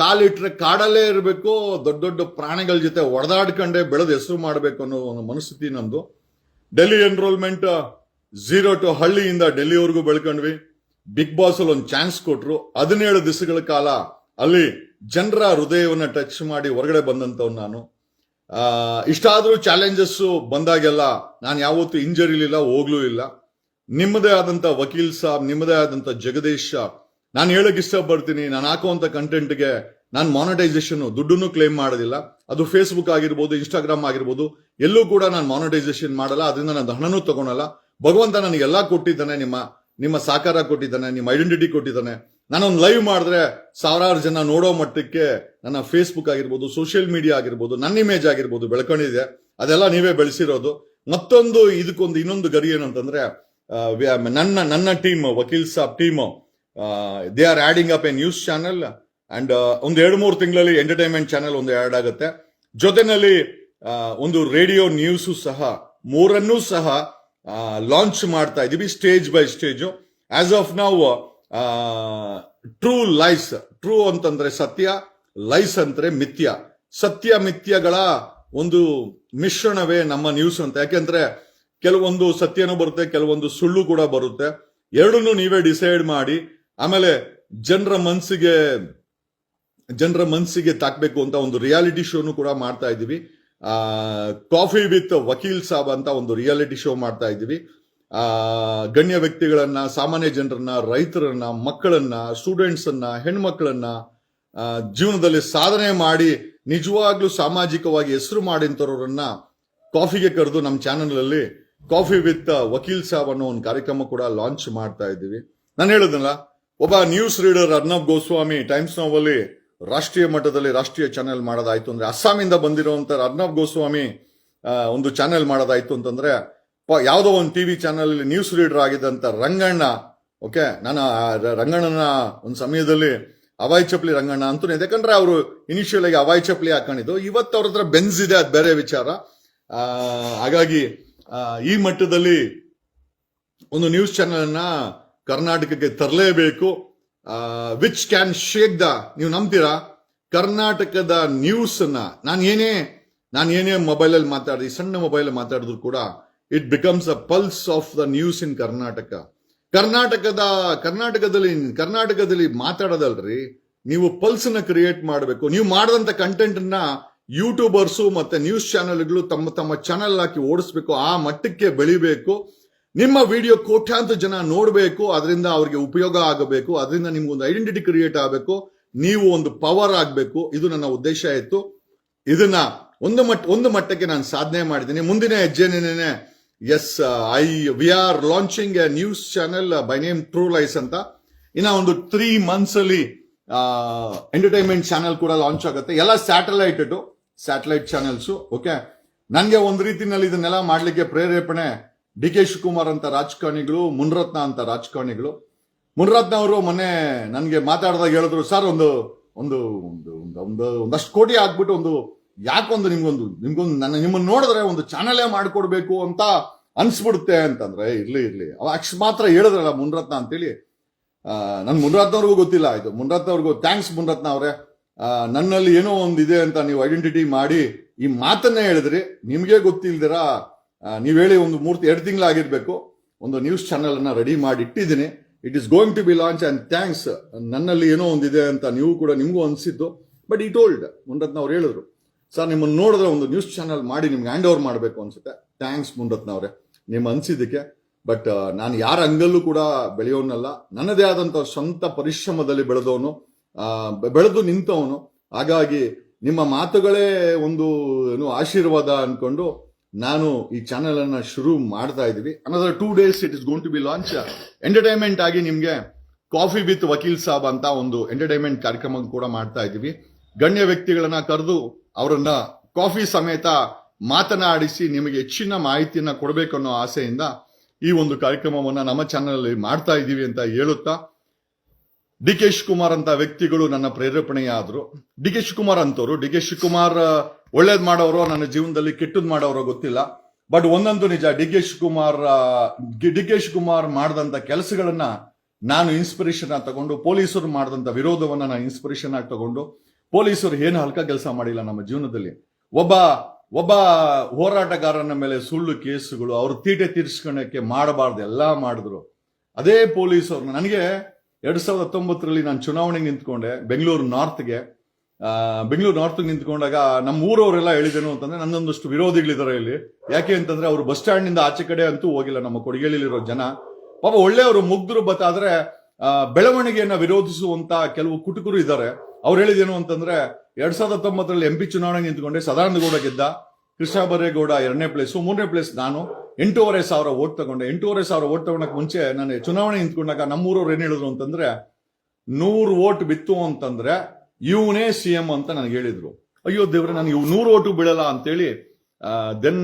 ಕಾಲಿಟ್ರೆ ಕಾಡಲ್ಲೇ ಇರಬೇಕು, ದೊಡ್ಡ ಪ್ರಾಣಿಗಳ ಜೊತೆ ಹೊಡೆದಾಡ್ಕೊಂಡೇ ಬೆಳೆದು ಹೆಸರು ಮಾಡಬೇಕು ಅನ್ನೋ ಒಂದು ಮನಸ್ಥಿತಿ ನಂದು. ಡೆಲ್ಲಿ ಎನ್ರೋಲ್ಮೆಂಟ್ 0 to ಹಳ್ಳಿಯಿಂದ ಡೆಲ್ಲಿವರೆಗೂ ಬೆಳ್ಕೊಂಡ್ವಿ. ಬಿಗ್ ಬಾಸ್ ಅಲ್ಲಿ ಒಂದು ಚಾನ್ಸ್ ಕೊಟ್ರು. 17 ದಿವಸಗಳ ಕಾಲ ಅಲ್ಲಿ ಜನರ ಹೃದಯವನ್ನ ಟಚ್ ಮಾಡಿ ಹೊರಗಡೆ ಬಂದಂತವ್ ನಾನು. ಇಷ್ಟಾದ್ರೂ ಚಾಲೆಂಜಸ್ ಬಂದಾಗೆಲ್ಲ ನಾನು ಯಾವತ್ತೂ ಇಂಜರಿಲಿಲ್ಲ, ಹೋಗ್ಲೂ ಇಲ್ಲ. ನಿಮ್ಮದೇ ಆದಂತ ವಕೀಲ್ ಸಾಬ್, ನಿಮ್ಮದೇ ಆದಂತ ಜಗದೀಶ್ ನಾನು ಹೇಳಕ್ ಇಷ್ಟಪಡ್ತೀನಿ, ನಾನು ಹಾಕುವಂತ ಕಂಟೆಂಟ್ಗೆ ನಾನು ಮಾನಿಟೈಸೇಷನ್ ದುಡ್ಡನ್ನು ಕ್ಲೇಮ್ ಮಾಡೋದಿಲ್ಲ. ಅದು ಫೇಸ್ಬುಕ್ ಆಗಿರ್ಬೋದು, ಇನ್ಸ್ಟಾಗ್ರಾಮ್ ಆಗಿರ್ಬೋದು, ಎಲ್ಲೂ ಕೂಡ ನಾನು ಮಾನಿಟೈಸೇಷನ್ ಮಾಡಲ್ಲ. ಅದರಿಂದ ನಾನು ಹಣನೂ ತಗೊಳಲ್ಲ. ಭಗವಂತ ನನಗೆಲ್ಲ ಕೊಟ್ಟಿದ್ದಾನೆ, ನಿಮ್ಮ ಸಾಕಾರ ಕೊಟ್ಟಿದ್ದಾನೆ, ನಿಮ್ಮ ಐಡೆಂಟಿಟಿ ಕೊಟ್ಟಿದ್ದಾನೆ. ನಾನೊಂದು ಲೈವ್ ಮಾಡಿದ್ರೆ ಸಾವಿರಾರು ಜನ ನೋಡೋ ಮಟ್ಟಕ್ಕೆ ನನ್ನ ಫೇಸ್ಬುಕ್ ಆಗಿರ್ಬೋದು, ಸೋಷಿಯಲ್ ಮೀಡಿಯಾ ಆಗಿರ್ಬೋದು, ನನ್ನ ಇಮೇಜ್ ಆಗಿರ್ಬೋದು ಬೆಳ್ಕೊಂಡಿದೆ. ಅದೆಲ್ಲ ನೀವೇ ಬೆಳೆಸಿರೋದು. ಮತ್ತೊಂದು ಇದಕ್ಕೊಂದು ಇನ್ನೊಂದು ಗರಿ ಏನು ಅಂತಂದ್ರೆ, ನನ್ನ team, Vakeel Saab team, they are adding up a news channel and ಒಂದು 2-3 ತಿಂಗಳಲ್ಲಿ ಎಂಟರ್ಟೈನ್ಮೆಂಟ್ ಚಾನೆಲ್ ಒಂದು ಆಡ್ ಆಗುತ್ತೆ. ಜೊತೆನಲ್ಲಿ ಒಂದು ರೇಡಿಯೋ ನ್ಯೂಸ್ ಸಹ, ಮೂರನ್ನೂ ಸಹ ಲಾಂಚ್ ಮಾಡ್ತಾ ಇದೀವಿ, stage by stage. As of ನಾವು ಟ್ರೂ ಲೈಸ್, ಟ್ರೂ ಅಂತಂದ್ರೆ ಸತ್ಯ, ಲೈಸ್ ಅಂದ್ರೆ ಮಿಥ್ಯ, ಸತ್ಯ ಮಿಥ್ಯಗಳ ಒಂದು ಮಿಶ್ರಣವೇ ನಮ್ಮ ನ್ಯೂಸ್ ಅಂತ. ಯಾಕೆಂದ್ರೆ ಕೆಲವೊಂದು ಸತ್ಯನೂ ಬರುತ್ತೆ, ಕೆಲವೊಂದು ಸುಳ್ಳು ಕೂಡ ಬರುತ್ತೆ. ಎರಡನ್ನೂ ನೀವೇ ಡಿಸೈಡ್ ಮಾಡಿ ಆಮೇಲೆ ಜನರ ಮನಸ್ಸಿಗೆ ತಾಕ್ಬೇಕು ಅಂತ ಒಂದು ರಿಯಾಲಿಟಿ ಶೋನು ಕೂಡ ಮಾಡ್ತಾ ಇದೀವಿ. ಕಾಫಿ ವಿತ್ ವಕೀಲ್ ಸಾಬ್ ಅಂತ ಒಂದು ರಿಯಾಲಿಟಿ ಶೋ ಮಾಡ್ತಾ ಇದೀವಿ. ಗಣ್ಯ ವ್ಯಕ್ತಿಗಳನ್ನ, ಸಾಮಾನ್ಯ ಜನರನ್ನ, ರೈತರನ್ನ, ಮಕ್ಕಳನ್ನ, ಸ್ಟೂಡೆಂಟ್ಸ್ ಅನ್ನ, ಹೆಣ್ಮಕ್ಳನ್ನ, ಜೀವನದಲ್ಲಿ ಸಾಧನೆ ಮಾಡಿ ನಿಜವಾಗ್ಲೂ ಸಾಮಾಜಿಕವಾಗಿ ಹೆಸರು ಮಾಡಿಂತವ್ರನ್ನ ಕಾಫಿಗೆ ಕರೆದು ನಮ್ಮ ಚಾನೆಲ್ ಅಲ್ಲಿ ಕಾಫಿ ವಿತ್ ವಕೀಲ್ ಸಾಬ್ ಅನ್ನೋ ಒಂದು ಕಾರ್ಯಕ್ರಮ ಕೂಡ ಲಾಂಚ್ ಮಾಡ್ತಾ ಇದ್ದೀವಿ. ನಾನು ಹೇಳಿದ್ನಲ್ಲ, ಒಬ್ಬ news reader Arnab Goswami times now ಅಲ್ಲಿ ರಾಷ್ಟ್ರೀಯ ಮಟ್ಟದಲ್ಲಿ ರಾಷ್ಟ್ರೀಯ ಚಾನೆಲ್ ಮಾಡೋದಾಯ್ತು ಅಂದ್ರೆ, ಅಸ್ಸಾಮಿಂದ ಬಂದಿರುವಂತ ಅರ್ನಬ್ ಗೋಸ್ವಾಮಿ ಒಂದು ಚಾನೆಲ್ ಮಾಡೋದಾಯ್ತು ಅಂತಂದ್ರೆ, ಯಾವುದೋ ಒಂದು ಟಿವಿ ಚಾನೆಲ್ ಅಲ್ಲಿ ನ್ಯೂಸ್ ರೀಡರ್ ಆಗಿದ್ದಂತ ರಂಗಣ್ಣ, ಓಕೆ, ನಾನು ರಂಗಣ್ಣನ ಒಂದು ಸಮಯದಲ್ಲಿ ಅವಾಯ್ ಚಪ್ಲಿ ರಂಗಣ್ಣ ಅಂತೂ, ಯಾಕಂದ್ರೆ ಅವರು ಇನಿಷಿಯಲ್ ಆಗಿ ಅವಾಯ್ ಚಪ್ಲಿ ಹಾಕೊಂಡಿದ್ದು. ಇವತ್ತು ಅವ್ರ ಹತ್ರ ಬೆನ್ಸ್ ಇದೆ, ಅದು ಬೇರೆ ವಿಚಾರ. ಹಾಗಾಗಿ ಈ ಮಟ್ಟದಲ್ಲಿ ಒಂದು ನ್ಯೂಸ್ ಚಾನೆಲ್ ಅನ್ನ ಕರ್ನಾಟಕಕ್ಕೆ ತರಲೇಬೇಕು. ವಿಚ್ ಕ್ಯಾನ್ ಶೇಕ್ ನೀವು ನಂಬ್ತೀರಾ, ಕರ್ನಾಟಕದ ನ್ಯೂಸ್ ಅನ್ನ ನಾನು ಏನೇ ಮೊಬೈಲ್ ಅಲ್ಲಿ ಮಾತಾಡಿದ್ವಿ, ಸಣ್ಣ ಮೊಬೈಲ್ ಮಾತಾಡಿದ್ರು ಕೂಡ it becomes a pulse of the news ಇನ್ ಕರ್ನಾಟಕ. ಕರ್ನಾಟಕದಲ್ಲಿ ಮಾತಾಡೋದಲ್ರಿ, ನೀವು ಪಲ್ಸ್ ನ ಕ್ರಿಯೇಟ್ ಮಾಡಬೇಕು. ನೀವು ಮಾಡಿದಂತ ಕಂಟೆಂಟ್ ನ ಯೂಟ್ಯೂಬರ್ಸು ಮತ್ತೆ ನ್ಯೂಸ್ ಚಾನೆಲ್ಗಳು ತಮ್ಮ ಚಾನೆಲ್ ಹಾಕಿ ಓಡಿಸ್ಬೇಕು, ಆ ಮಟ್ಟಕ್ಕೆ ಬೆಳಿಬೇಕು. ನಿಮ್ಮ ವಿಡಿಯೋ ಕೋಟ್ಯಾಂತರ ಜನ ನೋಡಬೇಕು, ಅದರಿಂದ ಅವ್ರಿಗೆ ಉಪಯೋಗ ಆಗಬೇಕು, ಅದರಿಂದ ನಿಮ್ಗೊಂದು ಐಡೆಂಟಿಟಿ ಕ್ರಿಯೇಟ್ ಆಗಬೇಕು, ನೀವು ಒಂದು ಪವರ್ ಆಗಬೇಕು. ಇದು ನನ್ನ ಉದ್ದೇಶ ಇತ್ತು. ಇದನ್ನ ಒಂದು ಮಟ್ಟಕ್ಕೆ ನಾನು ಸಾಧನೆ ಮಾಡಿದ್ದೀನಿ. ಮುಂದಿನ ಹೆಜ್ಜೆನೇನೆ, yes, we are launching a news channel by name true lies ಅಂತ. ಇನ್ನ ಒಂದು 3 months ಅಲ್ಲಿ ಎಂಟರ್ಟೈನ್ಮೆಂಟ್ ಚಾನೆಲ್ ಕೂಡ ಲಾಂಚ್ ಆಗುತ್ತೆ. ಎಲ್ಲ ಸ್ಯಾಟಲೈಟ್ ಚಾನೆಲ್ಸ್. ಓಕೆ, ನನಗೆ ಒಂದು ರೀತಿನಲ್ಲಿ ಇದನ್ನೆಲ್ಲ ಮಾಡ್ಲಿಕ್ಕೆ ಪ್ರೇರೇಪಣೆ ಡಿ.ಕೆ. ಶಿವಕುಮಾರ್ ಅಂತ ರಾಜಕಾರಣಿಗಳು, ಮುನ್ರತ್ನ ಅಂತ ರಾಜಕಾರಣಿಗಳು. ಮುನ್ರತ್ನ ಅವರು ಮೊನ್ನೆ ನನಗೆ ಮಾತಾಡಿದಾಗ ಹೇಳಿದ್ರು, ಸರ್ ಒಂದಷ್ಟು ಕೋಟಿ ಹಾಕ್ಬಿಟ್ಟು ಯಾಕೊಂದು ನಿಮ್ಮನ್ನ ನೋಡಿದ್ರೆ ಒಂದು ಚಾನಲೇ ಮಾಡ್ಕೊಡ್ಬೇಕು ಅಂತ ಅನ್ಸ್ಬಿಡುತ್ತೆ ಅಂತಂದ್ರೆ, ಇರ್ಲಿ ಅಕ್ಷ ಮಾತ್ರ ಹೇಳಿದ್ರಲ್ಲ ಮುನ್ರತ್ನ ಅಂತೇಳಿ. ನನ್ ಮುನ್ರತ್ನ ಅವ್ರಿಗೂ ಗೊತ್ತಿಲ್ಲ. ಆಯ್ತು, ಮುನ್ರತ್ನ ಅವ್ರಿಗೂ ಥ್ಯಾಂಕ್ಸ್. ಮುನ್ರತ್ನ ಅವರೇ, ನನ್ನಲ್ಲಿ ಏನೋ ಒಂದು ಇದೆ ಅಂತ ನೀವು ಐಡೆಂಟಿಟಿ ಮಾಡಿ ಈ ಮಾತನ್ನೇ ಹೇಳಿದ್ರಿ. ನಿಮ್ಗೆ ಗೊತ್ತಿಲ್ದಿರ ನೀವ್ ಹೇಳಿ ಒಂದು 2 ತಿಂಗಳಾಗಿರ್ಬೇಕು, ಒಂದು ನ್ಯೂಸ್ ಚಾನೆಲ್ ಅನ್ನ ರೆಡಿ ಮಾಡಿ ಇಟ್ಟಿದ್ದೀನಿ. It is going to be launch and thanks. ನನ್ನಲ್ಲಿ ಏನೋ ಒಂದಿದೆ ಅಂತ ನಿಮಗೂ ಅನ್ಸಿದ್ದು. ಬಟ್ ಈ ಟೋಲ್ಡ್, ಮುನ್ರತ್ನ ಅವ್ರು ಹೇಳಿದ್ರು, ಸರ್ ನಿಮ್ಮನ್ನು ನೋಡಿದ್ರೆ ಒಂದು ನ್ಯೂಸ್ ಚಾನೆಲ್ ಮಾಡಿ ನಿಮ್ಗೆ ಹ್ಯಾಂಡ್ ಓವರ್ ಮಾಡಬೇಕು ಅನ್ಸುತ್ತೆ. ಥ್ಯಾಂಕ್ಸ್ ಮುನ್ರತ್ನ ಅವರೇ, ನಿಮ್ಮ ಅನ್ಸಿದ್ದಕ್ಕೆ. ಬಟ್ ನಾನು ಯಾರ ಅಂಗಲ್ಲೂ ಕೂಡ ಬೆಳೆಯೋನಲ್ಲ. ನನ್ನದೇ ಆದಂತ ಸ್ವಂತ ಪರಿಶ್ರಮದಲ್ಲಿ ಬೆಳೆದು ನಿಂತವನು. ಹಾಗಾಗಿ ನಿಮ್ಮ ಮಾತುಗಳೇ ಒಂದು ಆಶೀರ್ವಾದ ಅನ್ಕೊಂಡು ನಾನು ಈ ಚಾನೆಲ್ ಅನ್ನ ಶುರು ಮಾಡ್ತಾ ಇದೀವಿ. Another 2 days it is going to be launch. Entertainment ಆಗಿ ನಿಮ್ಗೆ ಕಾಫಿ ವಿತ್ ವಕೀಲ್ ಸಾಬ್ ಅಂತ ಒಂದು ಎಂಟರ್ಟೈನ್ಮೆಂಟ್ ಕಾರ್ಯಕ್ರಮ ಕೂಡ ಮಾಡ್ತಾ ಇದೀವಿ. ಗಣ್ಯ ವ್ಯಕ್ತಿಗಳನ್ನ ಕರೆದು ಅವರನ್ನ ಕಾಫಿ ಸಮೇತ ಮಾತನಾಡಿಸಿ ನಿಮಗೆ ಹೆಚ್ಚಿನ ಮಾಹಿತಿಯನ್ನ ಕೊಡಬೇಕು ಅನ್ನೋ ಆಸೆಯಿಂದ ಈ ಒಂದು ಕಾರ್ಯಕ್ರಮವನ್ನ ನಮ್ಮ ಚಾನೆಲ್ ಅಲ್ಲಿ ಮಾಡ್ತಾ ಇದೀವಿ ಅಂತ ಹೇಳುತ್ತಾ, ಡಿ.ಕೆ. ಶಿವಕುಮಾರ್ ಅಂತ ವ್ಯಕ್ತಿಗಳು ನನ್ನ ಪ್ರೇರೇಪಣೆಯಾದ್ರು. ಡಿ.ಕೆ. ಶಿವಕುಮಾರ್ ಒಳ್ಳೇದ್ ಮಾಡೋರು, ನನ್ನ ಜೀವನದಲ್ಲಿ ಕೆಟ್ಟದ್ ಮಾಡೋರು ಗೊತ್ತಿಲ್ಲ. ಬಟ್ ಒಂದಂತೂ ನಿಜ, ಡಿ.ಕೆ. ಶಿವಕುಮಾರ್ ಮಾಡಿದಂತ ಕೆಲಸಗಳನ್ನ ನಾನು ಇನ್ಸ್ಪಿರೇಷನ್ ಆಗಿ ತಗೊಂಡು, ಪೊಲೀಸರು ಮಾಡಿದಂತ ವಿರೋಧವನ್ನ ನಾನು ಇನ್ಸ್ಪಿರೇಷನ್ ಆಗಿ ತಗೊಂಡು, ಪೊಲೀಸರು ಏನು ಹಲ್ಕ ಕೆಲಸ ಮಾಡಿಲ್ಲ ನಮ್ಮ ಜೀವನದಲ್ಲಿ. ಒಬ್ಬ ಹೋರಾಟಗಾರನ ಮೇಲೆ ಸುಳ್ಳು ಕೇಸುಗಳು, ಅವ್ರ ತೀಟೆ ತೀರ್ಸ್ಕೊಳ್ಳಕ್ಕೆ ಮಾಡಬಾರ್ದು ಎಲ್ಲ ಮಾಡಿದ್ರು. ಅದೇ ಪೊಲೀಸರು ನನಗೆ 2019ರಲ್ಲಿ ನಾನು ಚುನಾವಣೆಗೆ ನಿಂತ್ಕೊಂಡೆ ಬೆಂಗಳೂರು ನಾರ್ತ್ಗೆ ನಿಂತ್ಕೊಂಡಾಗ ನಮ್ಮ ಊರವರೆಲ್ಲ ಹೇಳಿದೇನು ಅಂತಂದ್ರೆ, ನನ್ನೊಂದಷ್ಟು ವಿರೋಧಿಗಳಿದ್ದಾರೆ ಇಲ್ಲಿ. ಯಾಕೆ ಅಂತಂದ್ರೆ ಅವರು ಬಸ್ ಸ್ಟ್ಯಾಂಡ್ ನಿಂದ ಆಚೆ ಕಡೆ ಅಂತೂ ಹೋಗಿಲ್ಲ. ನಮ್ಮ ಕೊಡಗೇಲಿರೋ ಜನ ಪಾಪ ಒಳ್ಳೆಯವರು, ಮುಗ್ಧರು. ಬಟ್ ಆದ್ರೆ ಬೆಳವಣಿಗೆಯನ್ನ ವಿರೋಧಿಸುವಂತ ಕೆಲವು ಕುಟುಕರು ಇದ್ದಾರೆ. ಅವ್ರು ಹೇಳಿದೇನು ಅಂತಂದ್ರೆ 2019 MP ಚುನಾವಣೆ ನಿಂತ್ಕೊಂಡೆ, ಸದಾನಂದ ಗೆದ್ದ, ಕೃಷ್ಣ ಬೈರೇಗೌಡ 2ನೇ ಪ್ಲೇಸು, 3ನೇ ಪ್ಲೇಸ್ ನಾನು. 8,500 ವೋಟ್ ತಗೊಂಡೆ. 8,500 ವೋಟ್ ತಗೊಂಡಕ್ ಮುಂಚೆ ನಾನು ಚುನಾವಣೆ ನಿಂತ್ಕೊಂಡಾಗ ನಮ್ಮೂರವ್ರು ಏನ್ ಹೇಳಿದ್ರು ಅಂತಂದ್ರೆ 100 ವೋಟ್ ಬಿತ್ತು ಅಂತಂದ್ರೆ ಇವನೇ CM ಅಂತ ನನಗೆ ಹೇಳಿದ್ರು. ಅಯ್ಯೋ ದೇವ್ರೆ, ನನಗೆ 100 ವೋಟು ಬೀಳಲ್ಲ ಅಂತೇಳಿ ದೆನ್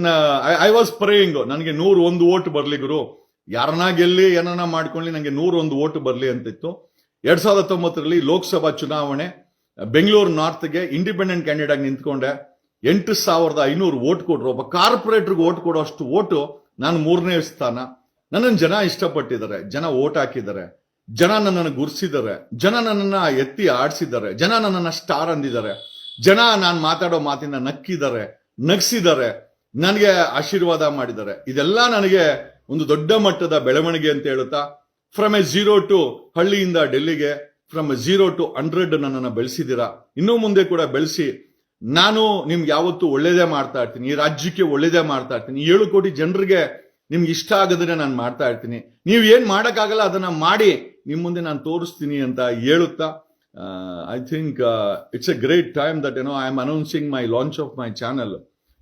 ಐ ವಾಸ್ ಪ್ರೇಯಿಂಗ್, ನನಗೆ 101 ವೋಟ್ ಬರ್ಲಿ ಗುರು, ಯಾರನ್ನ ಗೆಲ್ಲಿ ಏನನ್ನ ಮಾಡ್ಕೊಳ್ಳಿ, ನನಗೆ 101 ವೋಟ್ ಬರ್ಲಿ ಅಂತಿತ್ತು. 2019 ಲೋಕಸಭಾ ಚುನಾವಣೆ ಬೆಂಗಳೂರು ನಾರ್ತ್ಗೆ ಇಂಡಿಪೆಂಡೆಂಟ್ ಕ್ಯಾಂಡಿಡೇಟ್ ಆಗಿ ನಿಂತ್ಕೊಂಡೆ. 8,500 ವೋಟ್ ಕೊಟ್ರು. ಒಬ್ಬ ಕಾರ್ಪೊರೇಟರ್ಗೆ ವೋಟ್ ಕೊಡೋ ಅಷ್ಟು ವೋಟು, ನಾನು 3ನೇ ಸ್ಥಾನ. ನನ್ನನ್ನು ಜನ ಇಷ್ಟಪಟ್ಟಿದ್ದಾರೆ, ಜನ ವೋಟ್ ಹಾಕಿದ್ದಾರೆ, ಜನ ನನ್ನನ್ನು ಗುರ್ಸಿದ್ದಾರೆ, ಜನ ನನ್ನನ್ನ ಎತ್ತಿ ಆಡಿಸಿದ್ದಾರೆ, ಜನ ನನ್ನನ್ನ ಸ್ಟಾರ್ ಅಂದಿದ್ದಾರೆ, ಜನ ನಾನು ಮಾತಾಡೋ ಮಾತಿನ ನಗಿಸಿದ್ದಾರೆ, ನನಗೆ ಆಶೀರ್ವಾದ ಮಾಡಿದ್ದಾರೆ. ಇದೆಲ್ಲ ನನಗೆ ಒಂದು ದೊಡ್ಡ ಮಟ್ಟದ ಬೆಳವಣಿಗೆ ಅಂತ ಹೇಳುತ್ತಾ, ಫ್ರಮ್ ಎ 0 ಟು ಹಳ್ಳಿಯಿಂದ ಡೆಲ್ಲಿಗೆ, ಫ್ರಮ್ ಎ 0 ಟು 100 ನನ್ನನ್ನು ಬೆಳೆಸಿದ್ದೀರಾ. ಇನ್ನೂ ಮುಂದೆ ಕೂಡ ಬೆಳೆಸಿ. ನಾನು ನಿಮ್ಗೆ ಯಾವತ್ತೂ ಒಳ್ಳೇದೇ ಮಾಡ್ತಾ ಇರ್ತೀನಿ, ಈ ರಾಜ್ಯಕ್ಕೆ ಒಳ್ಳೇದೇ ಮಾಡ್ತಾ ಇರ್ತೀನಿ. 7 ಕೋಟಿ ಜನರಿಗೆ ನಿಮ್ಗೆ ಇಷ್ಟ ಆಗದನ್ನೇ ನಾನು ಮಾಡ್ತಾ ಇರ್ತೀನಿ. ನೀವು ಏನ್ ಮಾಡಕ್ಕಾಗಲ್ಲ ಅದನ್ನ ಮಾಡಿ ನಿಮ್ ಮುಂದೆ ನಾನು ತೋರಿಸ್ತೀನಿ ಅಂತ ಹೇಳುತ್ತಾ, I think it's a great time that I am announcing my launch of my channel.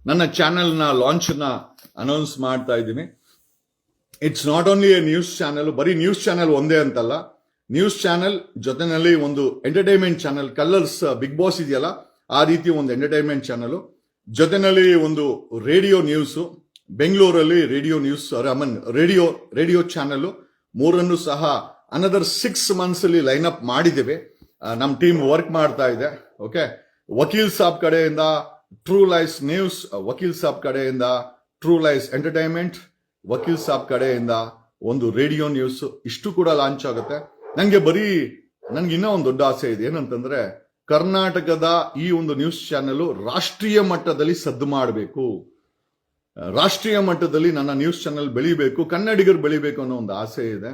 ನನ್ನ ಚಾನೆಲ್ ನ ಲಾಂಚ್ ನ ಅನೌನ್ಸ್ ಮಾಡ್ತಾ ಇದ್ದೀನಿ. It's not only a news channel, ಬರೀ ನ್ಯೂಸ್ ಚಾನೆಲ್ ಒಂದೇ ಅಂತಲ್ಲ, ನ್ಯೂಸ್ ಚಾನೆಲ್ ಜೊತೆನಲ್ಲಿ ಒಂದು entertainment channel, Colors Bigg Boss ಇದೆಯಲ್ಲ ಆ ರೀತಿ ಒಂದು ಎಂಟರ್ಟೈನ್ಮೆಂಟ್ ಚಾನೆಲ್, ಜೊತೆನಲ್ಲಿ ಒಂದು ರೇಡಿಯೋ ನ್ಯೂಸ್, ಬೆಂಗಳೂರಲ್ಲಿ ರೇಡಿಯೋ ನ್ಯೂಸ್, ರೇಡಿಯೋ ಚಾನೆಲ್ 3 ಸಹ ಅನದರ್ 6 months ಅಲ್ಲಿ ಲೈನ್ ಅಪ್ ಮಾಡಿದ್ದೇವೆ. ನಮ್ಮ ಟೀಮ್ ವರ್ಕ್ ಮಾಡ್ತಾ ಇದೆ. ಓಕೆ, ವಕೀಲ್ ಸಾಬ್ ಕಡೆಯಿಂದ ಟ್ರೂ ಲೈಸ್ ನ್ಯೂಸ್, ವಕೀಲ್ ಸಾಬ್ ಕಡೆಯಿಂದ ಟ್ರೂ ಲೈಸ್ ಎಂಟರ್ಟೈನ್ಮೆಂಟ್, ವಕೀಲ್ ಸಾಬ್ ಕಡೆಯಿಂದ ಒಂದು ರೇಡಿಯೋ ನ್ಯೂಸ್, ಇಷ್ಟು ಕೂಡ ಲಾಂಚ್ ಆಗುತ್ತೆ. ನನ್ಗೆ ಇನ್ನೂ ಒಂದು ದೊಡ್ಡ ಆಸೆ ಇದೆ. ಏನಂತಂದ್ರೆ, ಕರ್ನಾಟಕದ ಈ ಒಂದು ನ್ಯೂಸ್ ಚಾನೆಲ್ ರಾಷ್ಟ್ರೀಯ ಮಟ್ಟದಲ್ಲಿ ಸದ್ದು ಮಾಡಬೇಕು, ರಾಷ್ಟ್ರೀಯ ಮಟ್ಟದಲ್ಲಿ ನನ್ನ ನ್ಯೂಸ್ ಚಾನೆಲ್ ಬೆಳಿಬೇಕು, ಕನ್ನಡಿಗರು ಬೆಳಿಬೇಕು ಅನ್ನೋ ಒಂದು ಆಸೆ ಇದೆ.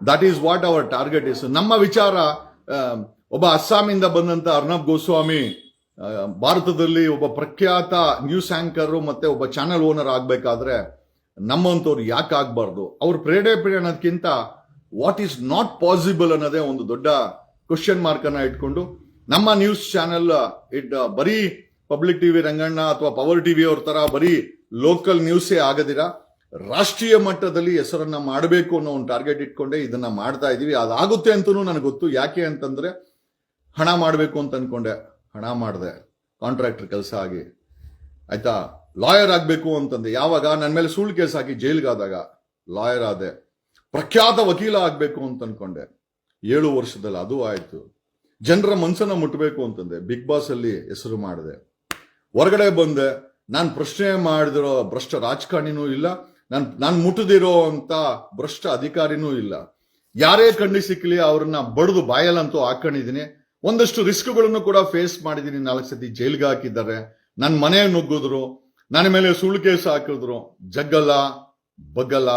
That is what our target is. ನಮ್ಮ ವಿಚಾರ, ಒಬ್ಬ ಅಸ್ಸಾಮಿಂದ ಬಂದಂತ ಅರ್ನಬ್ ಗೋಸ್ವಾಮಿ ಭಾರತದಲ್ಲಿ ಒಬ್ಬ ಪ್ರಖ್ಯಾತ ನ್ಯೂಸ್ ಆಂಕರ್ ಮತ್ತೆ ಒಬ್ಬ ಚಾನೆಲ್ ಓನರ್ ಆಗ್ಬೇಕಾದ್ರೆ ನಮ್ಮಂತವ್ರು ಯಾಕೆ ಆಗ್ಬಾರ್ದು? ಅವ್ರ ಪ್ರೇರೇಪಣೆ ಅನ್ನೋದಕ್ಕಿಂತ ವಾಟ್ ಈಸ್ ನಾಟ್ ಪಾಸಿಬಲ್ ಅನ್ನೋದೇ ಒಂದು ದೊಡ್ಡ ಕ್ವಶನ್ ಮಾರ್ಕ್ ಅನ್ನ ಇಟ್ಕೊಂಡು ನಮ್ಮ ನ್ಯೂಸ್ ಚಾನೆಲ್ ಬರೀ ಪಬ್ಲಿಕ್ ಟಿವಿ ರಂಗಣ್ಣ ಅಥವಾ ಪವರ್ ಟಿವಿ ಅವ್ರ ತರ ಬರೀ ಲೋಕಲ್ ನ್ಯೂಸೇ ಆಗದಿರ ರಾಷ್ಟ್ರೀಯ ಮಟ್ಟದಲ್ಲಿ ಹೆಸರನ್ನ ಮಾಡಬೇಕು ಅನ್ನೋ ಒಂದು ಟಾರ್ಗೆಟ್ ಇಟ್ಕೊಂಡೆ ಇದನ್ನ ಮಾಡ್ತಾ ಇದೀವಿ. ಅದಾಗುತ್ತೆ ಅಂತನೂ ನನಗೆ ಗೊತ್ತು. ಯಾಕೆ ಅಂತಂದ್ರೆ, ಹಣ ಮಾಡಬೇಕು ಅಂತ ಅನ್ಕೊಂಡೆ, ಹಣ ಮಾಡಿದೆ, ಕಾಂಟ್ರಾಕ್ಟರ್ ಕೆಲಸ ಆಗಿ ಆಯ್ತಾ. ಲಾಯರ್ ಆಗ್ಬೇಕು ಅಂತಂದೆ, ಯಾವಾಗ ನನ್ನ ಮೇಲೆ ಸುಳ್ಳು ಕೇಸ್ ಹಾಕಿ ಜೈಲ್ಗಾದಾಗ ಲಾಯರ್ ಆದೆ. ಪ್ರಖ್ಯಾತ ವಕೀಲ ಆಗ್ಬೇಕು ಅಂತ ಅನ್ಕೊಂಡೆ, 7 ವರ್ಷದಲ್ಲಿ ಅದು ಆಯ್ತು. ಜನರ ಮನಸ್ಸನ್ನ ಮುಟ್ಟಬೇಕು ಅಂತಂದೆ, ಬಿಗ್ ಬಾಸ್ ಅಲ್ಲಿ ಹೆಸರು ಮಾಡಿದೆ. ಹೊರಗಡೆ ಬಂದೆ, ನಾನು ಪ್ರಶ್ನೆ ಮಾಡಿದಿರೋ ಭ್ರಷ್ಟ ರಾಜಕಾರಣಿನೂ ಇಲ್ಲ, ನಾನು ಮುಟ್ಟದಿರೋ ಅಂತ ಭ್ರಷ್ಟ ಅಧಿಕಾರಿನೂ ಇಲ್ಲ. ಯಾರೇ ಕಣ್ಣಿ ಸಿಕ್ಕಲಿ ಅವ್ರನ್ನ ಬಡ್ದು ಬಾಯಲ್ಲಂತೂ ಹಾಕೊಂಡಿದ್ದೀನಿ. ಒಂದಷ್ಟು ರಿಸ್ಕ್ಗಳನ್ನು ಕೂಡ ಫೇಸ್ ಮಾಡಿದ್ದೀನಿ. 4 ಸತಿ ಜೈಲ್ಗೆ ಹಾಕಿದ್ದಾರೆ, ನನ್ನ ಮನೆ ನುಗ್ಗಿದ್ರು, ನನ್ನ ಮೇಲೆ ಸುಳ್ಳು ಕೇಸ್ ಹಾಕಿದ್ರು. ಜಗ್ಗಲ್ಲ, ಬಗ್ಗಲ್ಲ,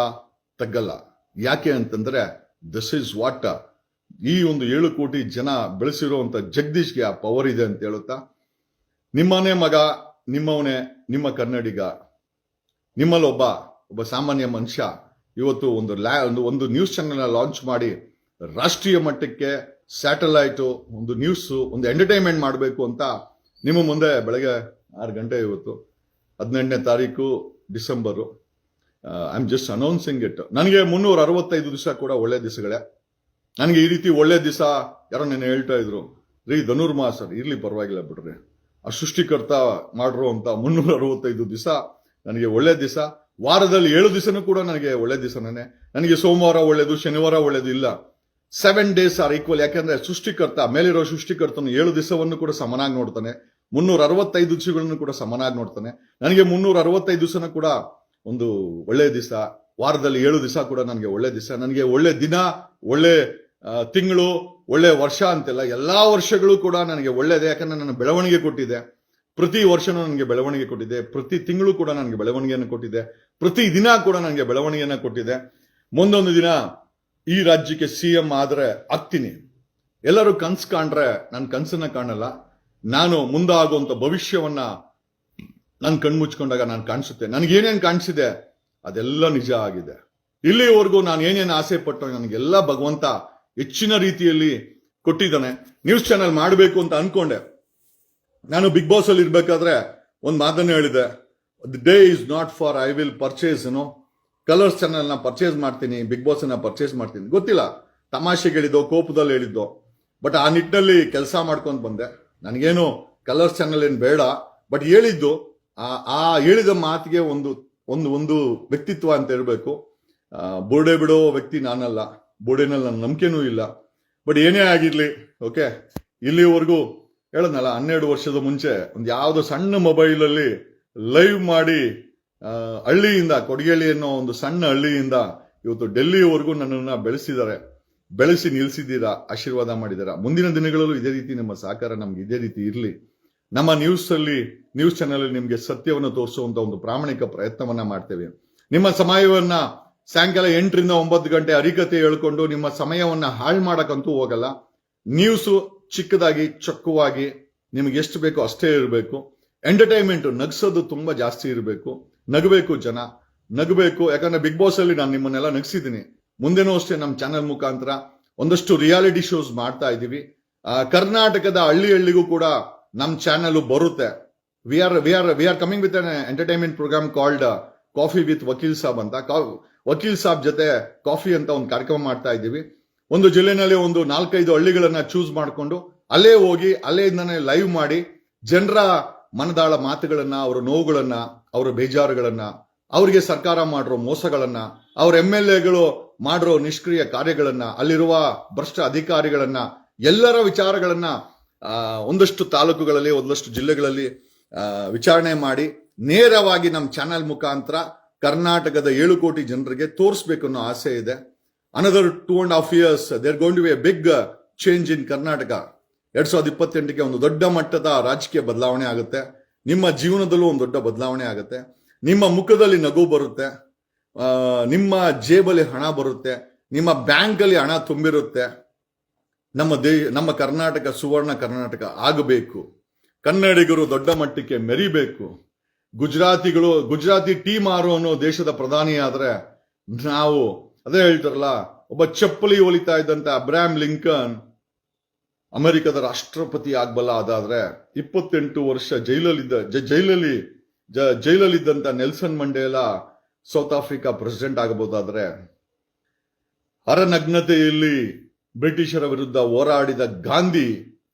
ತಗ್ಗಲ್ಲ. ಯಾಕೆ ಅಂತಂದ್ರೆ, ದಿಸ್ ಇಸ್ ವಾಟ್ ಈ ಒಂದು 7 ಕೋಟಿ ಜನ ಬೆಳೆಸಿರುವಂತ ಜಗದೀಶ್ಗೆ ಆ ಪವರ್ ಇದೆ ಅಂತ ಹೇಳುತ್ತಾ, ನಿಮ್ಮನೇ ಮಗ, ನಿಮ್ಮವನೇ, ನಿಮ್ಮ ಕನ್ನಡಿಗ, ನಿಮ್ಮಲ್ಲಿ ಒಬ್ಬ ಸಾಮಾನ್ಯ ಮನುಷ್ಯ ಇವತ್ತು ಒಂದು ನ್ಯೂಸ್ ಚಾನೆಲ್ ಲಾಂಚ್ ಮಾಡಿ ರಾಷ್ಟ್ರೀಯ ಮಟ್ಟಕ್ಕೆ ಸ್ಯಾಟಲೈಟು, ಒಂದು ನ್ಯೂಸ್, ಒಂದು ಎಂಟರ್ಟೈನ್ಮೆಂಟ್ ಮಾಡಬೇಕು ಅಂತ ನಿಮ್ಮ ಮುಂದೆ ಬೆಳಗ್ಗೆ 6 ಗಂಟೆ ಇವತ್ತು 18ನೇ ತಾರೀಕು December. I am just announcing it. ನನಗೆ 365 ದಿವಸ ಕೂಡ ಒಳ್ಳೆ ದಿವಸಗಳೇ. ನನಗೆ ಈ ರೀತಿ ಒಳ್ಳೆ ದಿವಸ ಯಾರೋ ನೆನ್ನೆ ಹೇಳ್ತಾ ಇದ್ರು, ರೀ ಧನುರ್ಮಾಸ ಇರ್ಲಿ ಪರವಾಗಿಲ್ಲ ಬಿಡ್ರಿ, ಆ ಸೃಷ್ಟಿಕರ್ತ ಮಾಡಿರೋ ಅಂತ 365 ದಿವಸ ನನಗೆ ಒಳ್ಳೆ ದಿವಸ. ವಾರದಲ್ಲಿ 7 ದಿವಸನೂ ಕೂಡ ನನಗೆ ಒಳ್ಳೆ ದಿವಸನೇ. ನನಗೆ ಸೋಮವಾರ ಒಳ್ಳೇದು, ಶನಿವಾರ ಒಳ್ಳೇದು ಇಲ್ಲ. 7 days ಆರ್ ಈಕ್ವಲ್. ಯಾಕೆಂದ್ರೆ ಸೃಷ್ಟಿಕರ್ತ, ಮೇಲಿರೋ ಸೃಷ್ಟಿಕರ್ತನು 7 ದಿವಸವನ್ನು ಕೂಡ ಸಮನಾಗಿ ನೋಡ್ತಾನೆ, 365 ದಿವಸಗಳನ್ನು ಕೂಡ ಸಮನಾಗಿ ನೋಡ್ತಾನೆ. ನನಗೆ 365 ದಿವಸನೂ ಕೂಡ ಒಂದು ಒಳ್ಳೆ ದಿವಸ. ವಾರದಲ್ಲಿ 7 ದಿವಸ ಕೂಡ ನನಗೆ ಒಳ್ಳೆ ದಿವಸ. ನನಗೆ ಒಳ್ಳೆ ದಿನ, ಒಳ್ಳೆ ತಿಂಗಳು, ಒಳ್ಳೆ ವರ್ಷ ಅಂತೆಲ್ಲ ಎಲ್ಲಾ ವರ್ಷಗಳು ಕೂಡ ನನಗೆ ಒಳ್ಳೇದೇ. ಯಾಕಂದ್ರೆ ನನ್ನ ಬೆಳವಣಿಗೆ ಕೊಟ್ಟಿದೆ. ಪ್ರತಿ ವರ್ಷನೂ ನನಗೆ ಬೆಳವಣಿಗೆ ಕೊಟ್ಟಿದೆ, ಪ್ರತಿ ತಿಂಗಳು ಕೂಡ ನನಗೆ ಬೆಳವಣಿಗೆಯನ್ನು ಕೊಟ್ಟಿದೆ, ಪ್ರತಿ ದಿನ ಕೂಡ ನನಗೆ ಬೆಳವಣಿಗೆಯನ್ನು ಕೊಟ್ಟಿದೆ. ಮುಂದೊಂದು ದಿನ ಈ ರಾಜ್ಯಕ್ಕೆ CM ಆದ್ರೆ ಆಗ್ತೀನಿ. ಎಲ್ಲರೂ ಕನ್ಸು ಕಾಣ್ರೆ ನನ್ನ ಕನ್ಸನ್ನ ಕಾಣಲ್ಲ. ನಾನು ಮುಂದಾಗುವಂತ ಭವಿಷ್ಯವನ್ನ ನಾನು ಕಣ್ಮುಚ್ಕೊಂಡಾಗ ನಾನು ಕಾಣಿಸುತ್ತೆ. ನನಗೇನೇನು ಕಾಣಿಸಿದೆ ಅದೆಲ್ಲ ನಿಜ ಆಗಿದೆ. ಇಲ್ಲಿವರೆಗೂ ನಾನು ಏನೇನು ಆಸೆ ಪಟ್ಟು ನನಗೆಲ್ಲ ಭಗವಂತ ಹೆಚ್ಚಿನ ರೀತಿಯಲ್ಲಿ ಕೊಟ್ಟಿದ್ದಾನೆ. ನ್ಯೂಸ್ ಚಾನೆಲ್ ಮಾಡಬೇಕು ಅಂತ ಅನ್ಕೊಂಡೆ. ನಾನು ಬಿಗ್ ಬಾಸ್ ಅಲ್ಲಿ ಇರ್ಬೇಕಾದ್ರೆ ಒಂದು ಮಾತನ್ನ ಹೇಳಿದೆ, the day is not for I will purchase colours channel ನ ಪರ್ಚೇಸ್ ಮಾಡ್ತೀನಿ, ಬಿಗ್ ಬಾಸ್ ಅನ್ನ ಪರ್ಚೇಸ್ ಮಾಡ್ತೀನಿ. ಗೊತ್ತಿಲ್ಲ, ತಮಾಷೆಗೆ ಹೇಳಿದ್ದೋ ಕೋಪದಲ್ಲಿ ಹೇಳಿದ್ದೋ, ಬಟ್ ಆ ನಿಟ್ಟಿನಲ್ಲಿ ಕೆಲಸ ಮಾಡ್ಕೊಂಡು ಬಂದೆ. ನನಗೇನು ಕಲರ್ಸ್ ಚಾನೆಲ್ ಏನು ಬೇಡ, ಬಟ್ ಹೇಳಿದ್ದು ಆ ಹೇಳಿದ ಮಾತಿಗೆ ಒಂದು ಒಂದು ಒಂದು ವ್ಯಕ್ತಿತ್ವ ಅಂತ ಇರಬೇಕು. ಬೋರ್ಡೆ ಬಿಡೋ ವ್ಯಕ್ತಿ ನಾನಲ್ಲ, ಬೋರ್ಡೆನಲ್ಲಿ ನನ್ನ ನಂಬಿಕೆನೂ ಇಲ್ಲ. ಬಟ್ ಏನೇ ಆಗಿರ್ಲಿ, ಓಕೆ, ಇಲ್ಲಿವರೆಗೂ ಹೇಳದ್ನಲ್ಲ, 12 ವರ್ಷದ ಮುಂಚೆ ಒಂದು ಯಾವುದೋ ಸಣ್ಣ ಮೊಬೈಲಲ್ಲಿ ಲೈವ್ ಮಾಡಿ ಹಳ್ಳಿಯಿಂದ, ಕೊಡಗೇಳಿ ಅನ್ನೋ ಒಂದು ಸಣ್ಣ ಹಳ್ಳಿಯಿಂದ ಇವತ್ತು ಡೆಲ್ಲಿವರೆಗೂ ನನ್ನನ್ನು ಬೆಳೆಸಿ ನಿಲ್ಲಿಸಿದ್ದೀರಾ, ಆಶೀರ್ವಾದ ಮಾಡಿದ್ದೀರಾ. ಮುಂದಿನ ದಿನಗಳಲ್ಲೂ ಇದೇ ರೀತಿ ನಮ್ಮ ಸಹಕಾರ ನಮ್ಗೆ ಇದೇ ರೀತಿ ಇರಲಿ. ನಮ್ಮ ನ್ಯೂಸ್ ಚಾನೆಲ್ ಅಲ್ಲಿ ನಿಮ್ಗೆ ಸತ್ಯವನ್ನು ತೋರಿಸುವಂತ ಒಂದು ಪ್ರಾಮಾಣಿಕ ಪ್ರಯತ್ನವನ್ನ ಮಾಡ್ತೇವೆ. ನಿಮ್ಮ ಸಮಯವನ್ನ ಸಾಯಂಕಾಲ 8 ರಿಂದ 9 ಗಂಟೆ ಹರಿಕತೆ ಹೇಳ್ಕೊಂಡು ನಿಮ್ಮ ಸಮಯವನ್ನ ಹಾಳು ಮಾಡಕ್ಕಂತೂ ಹೋಗಲ್ಲ. ನ್ಯೂಸು ಚಿಕ್ಕದಾಗಿ ಚೊಕ್ಕವಾಗಿ ನಿಮ್ಗೆ ಎಷ್ಟು ಬೇಕೋ ಅಷ್ಟೇ ಇರಬೇಕು. ಎಂಟರ್ಟೈನ್ಮೆಂಟ್, ನಗ್ಸೋದು ತುಂಬಾ ಜಾಸ್ತಿ ಇರಬೇಕು. ನಗಬೇಕು, ಜನ ನಗಬೇಕು. ಯಾಕಂದ್ರೆ ಬಿಗ್ ಬಾಸ್ ಅಲ್ಲಿ ನಾನು ನಿಮ್ಮನ್ನೆಲ್ಲ ನಗಿಸಿದ್ದೀನಿ. ಮುಂದೆನೂ ಅಷ್ಟೇ ನಮ್ಮ ಚಾನೆಲ್ ಮುಖಾಂತರ ಒಂದಷ್ಟು ರಿಯಾಲಿಟಿ ಶೋಸ್ ಮಾಡ್ತಾ ಇದ್ದೀವಿ. ಕರ್ನಾಟಕದ ಹಳ್ಳಿಗೂ ಕೂಡ ನಮ್ಮ ಚಾನೆಲ್ ಬರುತ್ತೆ. We are coming with an entertainment programme called coffee with Vakeel Saab ಅಂತ. ವಕೀಲ್ ಸಾಬ್ ಜೊತೆ ಕಾಫಿ ಅಂತ ಒಂದು ಕಾರ್ಯಕ್ರಮ ಮಾಡ್ತಾ ಇದ್ದೀವಿ. ಒಂದು ಜಿಲ್ಲೆನಲ್ಲಿ ಒಂದು 4-5 ಹಳ್ಳಿಗಳನ್ನ ಚೂಸ್ ಮಾಡಿಕೊಂಡು ಅಲ್ಲೇ ಹೋಗಿ ಅಲ್ಲೇಯಿಂದಾನೆ ಲೈವ್ ಮಾಡಿ ಜನರ ಮನದಾಳ ಮಾತುಗಳನ್ನ, ಅವರ ನೋವುಗಳನ್ನ, ಅವರ ಬೇಜಾರುಗಳನ್ನ, ಅವರಿಗೆ ಸರ್ಕಾರ ಮಾಡಿರೋ ಮೋಸಗಳನ್ನ, ಅವ್ರ MLAಗಳು ಮಾಡಿರೋ ನಿಷ್ಕ್ರಿಯ ಕಾರ್ಯಗಳನ್ನ, ಅಲ್ಲಿರುವ ಭ್ರಷ್ಟ ಅಧಿಕಾರಿಗಳನ್ನ, ಎಲ್ಲರ ವಿಚಾರಗಳನ್ನ ಒಂದಷ್ಟು ತಾಲೂಕುಗಳಲ್ಲಿ, ಒಂದಷ್ಟು ಜಿಲ್ಲೆಗಳಲ್ಲಿ ವಿಚಾರಣೆ ಮಾಡಿ ನೇರವಾಗಿ ನಮ್ಮ ಚಾನೆಲ್ ಮುಖಾಂತರ ಕರ್ನಾಟಕದ 7 ಕೋಟಿ ಜನರಿಗೆ ತೋರಿಸ್ಬೇಕು ಅನ್ನೋ ಆಸೆ ಇದೆ. Another 2.5 years there going to be a big change in Karnataka. 2028ಕ್ಕೆ ಒಂದು ದೊಡ್ಡ ಮಟ್ಟದ ರಾಜಕೀಯ ಬದಲಾವಣೆ ಆಗುತ್ತೆ. ನಿಮ್ಮ ಜೀವನದಲ್ಲೂ ಒಂದು ದೊಡ್ಡ ಬದಲಾವಣೆ ಆಗುತ್ತೆ. ನಿಮ್ಮ ಮುಖದಲ್ಲಿ ನಗು ಬರುತ್ತೆ, ನಿಮ್ಮ ಜೇಬಲ್ಲಿ ಹಣ ಬರುತ್ತೆ, ನಿಮ್ಮ ಬ್ಯಾಂಕಲ್ಲಿ ಹಣ ತುಂಬಿರುತ್ತೆ. ನಮ್ಮ ಕರ್ನಾಟಕ ಸುವರ್ಣ ಕರ್ನಾಟಕ ಆಗಬೇಕು. ಕನ್ನಡಿಗರು ದೊಡ್ಡ ಮಟ್ಟಕ್ಕೆ ಮೆರಿಬೇಕು. ಗುಜರಾತಿ ಟೀ ಮಾರು ಅನ್ನೋ ದೇಶದ ಪ್ರಧಾನಿ ಆದ್ರೆ ನಾವು ಅದೇ ಹೇಳ್ತಾರಲ್ಲ, ಒಬ್ಬ ಚಪ್ಪಲಿ ಹೊಲಿತಾ ಇದ್ದಂತ ಅಬ್ರಾಹಂ ಲಿಂಕನ್ ಅಮೆರಿಕದ ರಾಷ್ಟ್ರಪತಿ ಆಗ್ಬಲ್ಲ. ಅದಾದ್ರೆ 28 ವರ್ಷ ಜೈಲಲ್ಲಿದ್ದಂತ Nelson Mandela South Africa president ಆಗಬಹುದಾದ್ರೆ, ಅರನಗ್ನತೆಯಲ್ಲಿ ಬ್ರಿಟಿಷರ ವಿರುದ್ಧ ಹೋರಾಡಿದ ಗಾಂಧಿ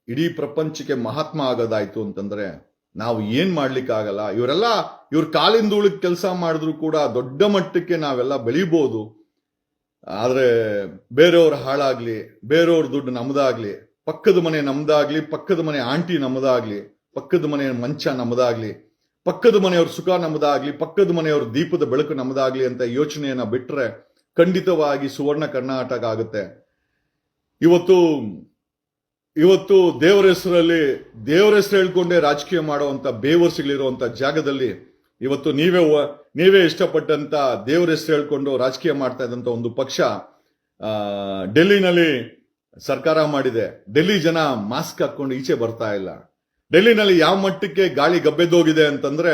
ಇಡೀ ಪ್ರಪಂಚಕ್ಕೆ ಮಹಾತ್ಮ ಆಗೋದಾಯ್ತು ಅಂತಂದ್ರೆ ನಾವು ಏನ್ ಮಾಡ್ಲಿಕ್ಕಾಗಲ್ಲ. ಇವ್ರ ಕಾಲಿಂದ ಉಳಿದ ಕೆಲಸ ಮಾಡಿದ್ರು ಕೂಡ ದೊಡ್ಡ ಮಟ್ಟಕ್ಕೆ ನಾವೆಲ್ಲ ಬೆಳಿಬಹುದು. ಆದ್ರೆ ಬೇರೆಯವ್ರ ಹಾಳಾಗ್ಲಿ, ಬೇರೆಯವ್ರ ದುಡ್ಡು ನಮ್ದಾಗ್ಲಿ, ಪಕ್ಕದ ಮನೆ ನಮ್ದಾಗ್ಲಿ, ಪಕ್ಕದ ಮನೆ ಆಂಟಿ ನಮ್ದಾಗ್ಲಿ, ಪಕ್ಕದ ಮನೆ ಮಂಚ ನಮ್ದಾಗ್ಲಿ, ಪಕ್ಕದ ಮನೆಯವ್ರ ಸುಖ ನಮ್ದಾಗ್ಲಿ, ಪಕ್ಕದ ಮನೆಯವ್ರ ದೀಪದ ಬೆಳಕು ನಮ್ದಾಗ್ಲಿ ಅಂತ ಯೋಚನೆಯನ್ನ ಬಿಟ್ರೆ ಖಂಡಿತವಾಗಿ ಸುವರ್ಣ ಕರ್ನಾಟಕ ಆಗುತ್ತೆ. ಇವತ್ತು ದೇವರ ಹೆಸರು ಹೇಳ್ಕೊಂಡೇ ರಾಜಕೀಯ ಮಾಡುವಂತ ಬೇವರ್ಸಿಗಳಿರುವಂತ ಜಾಗದಲ್ಲಿ ಇವತ್ತು ನೀವೇ ಇಷ್ಟಪಟ್ಟಂತ ದೇವರ ಹೆಸರು ಹೇಳ್ಕೊಂಡು ರಾಜಕೀಯ ಮಾಡ್ತಾ ಇದ್ದಂತ ಒಂದು ಪಕ್ಷ ಡೆಲ್ಲಿನಲ್ಲಿ ಸರ್ಕಾರ ಮಾಡಿದೆ. ಡೆಲ್ಲಿ ಜನ ಮಾಸ್ಕ್ ಹಾಕೊಂಡು ಈಚೆ ಬರ್ತಾ ಇಲ್ಲ. ಡೆಲ್ಲಿನಲ್ಲಿ ಯಾವ ಮಟ್ಟಕ್ಕೆ ಗಾಳಿ ಗಬ್ಬೆದೋಗಿದೆ ಅಂತಂದ್ರೆ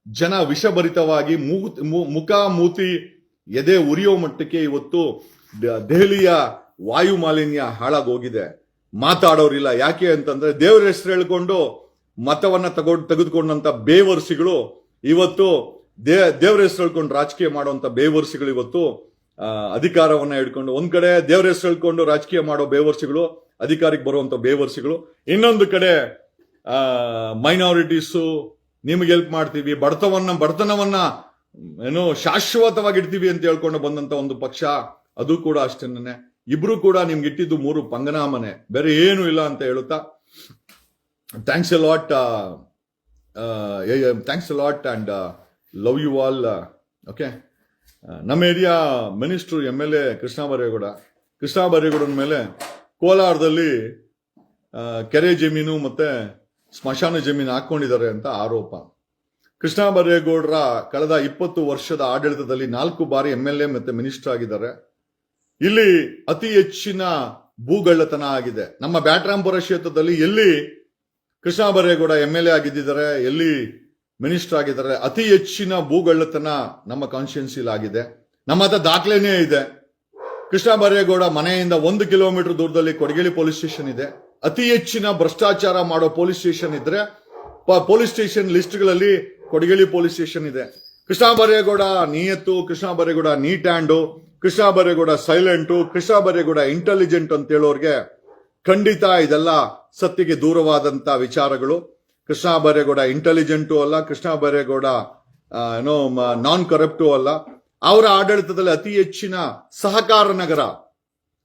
ಜನ ವಿಷಭರಿತವಾಗಿ ಮುಖ ಮೂತಿ ಎದೆ ಉರಿಯೋ ಮಟ್ಟಕ್ಕೆ ಇವತ್ತು ದೆಹಲಿಯ ವಾಯು ಮಾಲಿನ್ಯ ಹಾಳಾಗೋಗಿದೆ. ಮಾತಾಡೋರಿಲ್ಲ. ಯಾಕೆ ಅಂತಂದ್ರೆ ದೇವರ ಹೆಸರು ಹೇಳ್ಕೊಂಡು ಮತವನ್ನ ತೆಗೆದುಕೊಂಡಂತ ಬೇವರ್ಸಿಗಳು ಇವತ್ತು ದೇವರ ಹೆಸರು ಹೇಳ್ಕೊಂಡು ರಾಜಕೀಯ ಮಾಡುವಂತ ಬೇವರ್ಸಿಗಳು ಇವತ್ತು ಅಧಿಕಾರವನ್ನ ಹಿಡ್ಕೊಂಡು, ಒಂದ್ ಕಡೆ ದೇವರ ಹೆಸರು ಹೇಳ್ಕೊಂಡು ರಾಜಕೀಯ ಮಾಡೋ ಬೇವರ್ಸಿಗಳು, ಅಧಿಕಾರಕ್ಕೆ ಬರುವಂತ ಬೇವರ್ಸಿಗಳು, ಇನ್ನೊಂದು ಕಡೆ ಮೈನಾರಿಟೀಸು ನಿಮ್ಗೆ ಹೆಲ್ಪ್ ಮಾಡ್ತೀವಿ, ಬಡತನವನ್ನ ಶಾಶ್ವತವಾಗಿ ಇಡ್ತೀವಿ ಅಂತ ಹೇಳ್ಕೊಂಡು ಬಂದಂತ ಒಂದು ಪಕ್ಷ, ಅದು ಕೂಡ ಅಷ್ಟೇನೆ. ಇಬ್ರು ಕೂಡ ನಿಮ್ಗೆ ಇಟ್ಟಿದ್ದು 3 ಪಂಗನಾಮನೆ, ಬೇರೆ ಏನು ಇಲ್ಲ ಅಂತ ಹೇಳುತ್ತಾ thanks a lot and love you all. Okay, ನಮ್ಮ ಏರಿಯಾ ಮಿನಿಸ್ಟ್ರು MLA ಕೃಷ್ಣ ಬೈರೇಗೌಡನ ಮೇಲೆ ಕೋಲಾರದಲ್ಲಿ ಕೆರೆ ಜಮೀನು ಮತ್ತೆ ಸ್ಮಶಾನ ಜಮೀನು ಹಾಕೊಂಡಿದ್ದಾರೆ ಅಂತ ಆರೋಪ. ಕೃಷ್ಣ ಬೈರೇಗೌಡರ ಕಳೆದ 20 ವರ್ಷದ ಆಡಳಿತದಲ್ಲಿ 4 ಬಾರಿ MLA ಮತ್ತೆ ಮಿನಿಸ್ಟರ್ ಆಗಿದ್ದಾರೆ. ಇಲ್ಲಿ ಅತಿ ಹೆಚ್ಚಿನ ಭೂಗಳ್ಳತನ ಆಗಿದೆ. ನಮ್ಮ ಬ್ಯಾಟರಾಂಪುರ ಕ್ಷೇತ್ರದಲ್ಲಿ ಎಲ್ಲಿ ಕೃಷ್ಣ ಬೈರೇಗೌಡ MLA ಆಗಿದ್ದಾರೆ, ಎಲ್ಲಿ ಮಿನಿಸ್ಟರ್ ಆಗಿದ್ದಾರೆ, ಅತಿ ಹೆಚ್ಚಿನ ಭೂಗಳ್ಳತನ ನಮ್ಮ ಕಾನ್ಸ್ಟಿಟ್ಯೂನ್ಸಿಲ್ ಆಗಿದೆ. ನಮ್ಮ ಹತ್ರ ದಾಖಲೆನೇ ಇದೆ. ಕೃಷ್ಣ ಬೈರೇಗೌಡ ಮನೆಯಿಂದ 1 ಕಿಲೋಮೀಟರ್ ದೂರದಲ್ಲಿ ಕೊಡಗೇಳಿ ಪೊಲೀಸ್ ಸ್ಟೇಷನ್ ಇದೆ. ಅತಿ ಹೆಚ್ಚಿನ ಭ್ರಷ್ಟಾಚಾರ ಮಾಡೋ ಪೊಲೀಸ್ ಸ್ಟೇಷನ್ ಇದ್ರೆ ಪೊಲೀಸ್ ಸ್ಟೇಷನ್ ಲಿಸ್ಟ್ಗಳಲ್ಲಿ ಕೊಡಗೇಳಿ ಪೊಲೀಸ್ ಸ್ಟೇಷನ್ ಇದೆ. ಕೃಷ್ಣ ಬೈರೇಗೌಡ ನಿಯತ್ತು, Krishna Byregowda neat hand, Krishna Byregowda silent, Krishna Byregowda intelligent ಅಂತ ಹೇಳೋರ್ಗೆ ಖಂಡಿತ ಇದೆಲ್ಲ ಸತ್ತಿಗೆ ದೂರವಾದಂತ ವಿಚಾರಗಳು. ಕೃಷ್ಣ ಬೈರೇಗೌಡ ಇಂಟೆಲಿಜೆಂಟು ಅಲ್ಲ, ಕೃಷ್ಣ ಬೈರೇಗೌಡ ನಾನ್ ಕರಪ್ಟು ಅಲ್ಲ. ಅವರ ಆಡಳಿತದಲ್ಲಿ ಅತಿ ಹೆಚ್ಚಿನ ಸಹಕಾರ ನಗರ,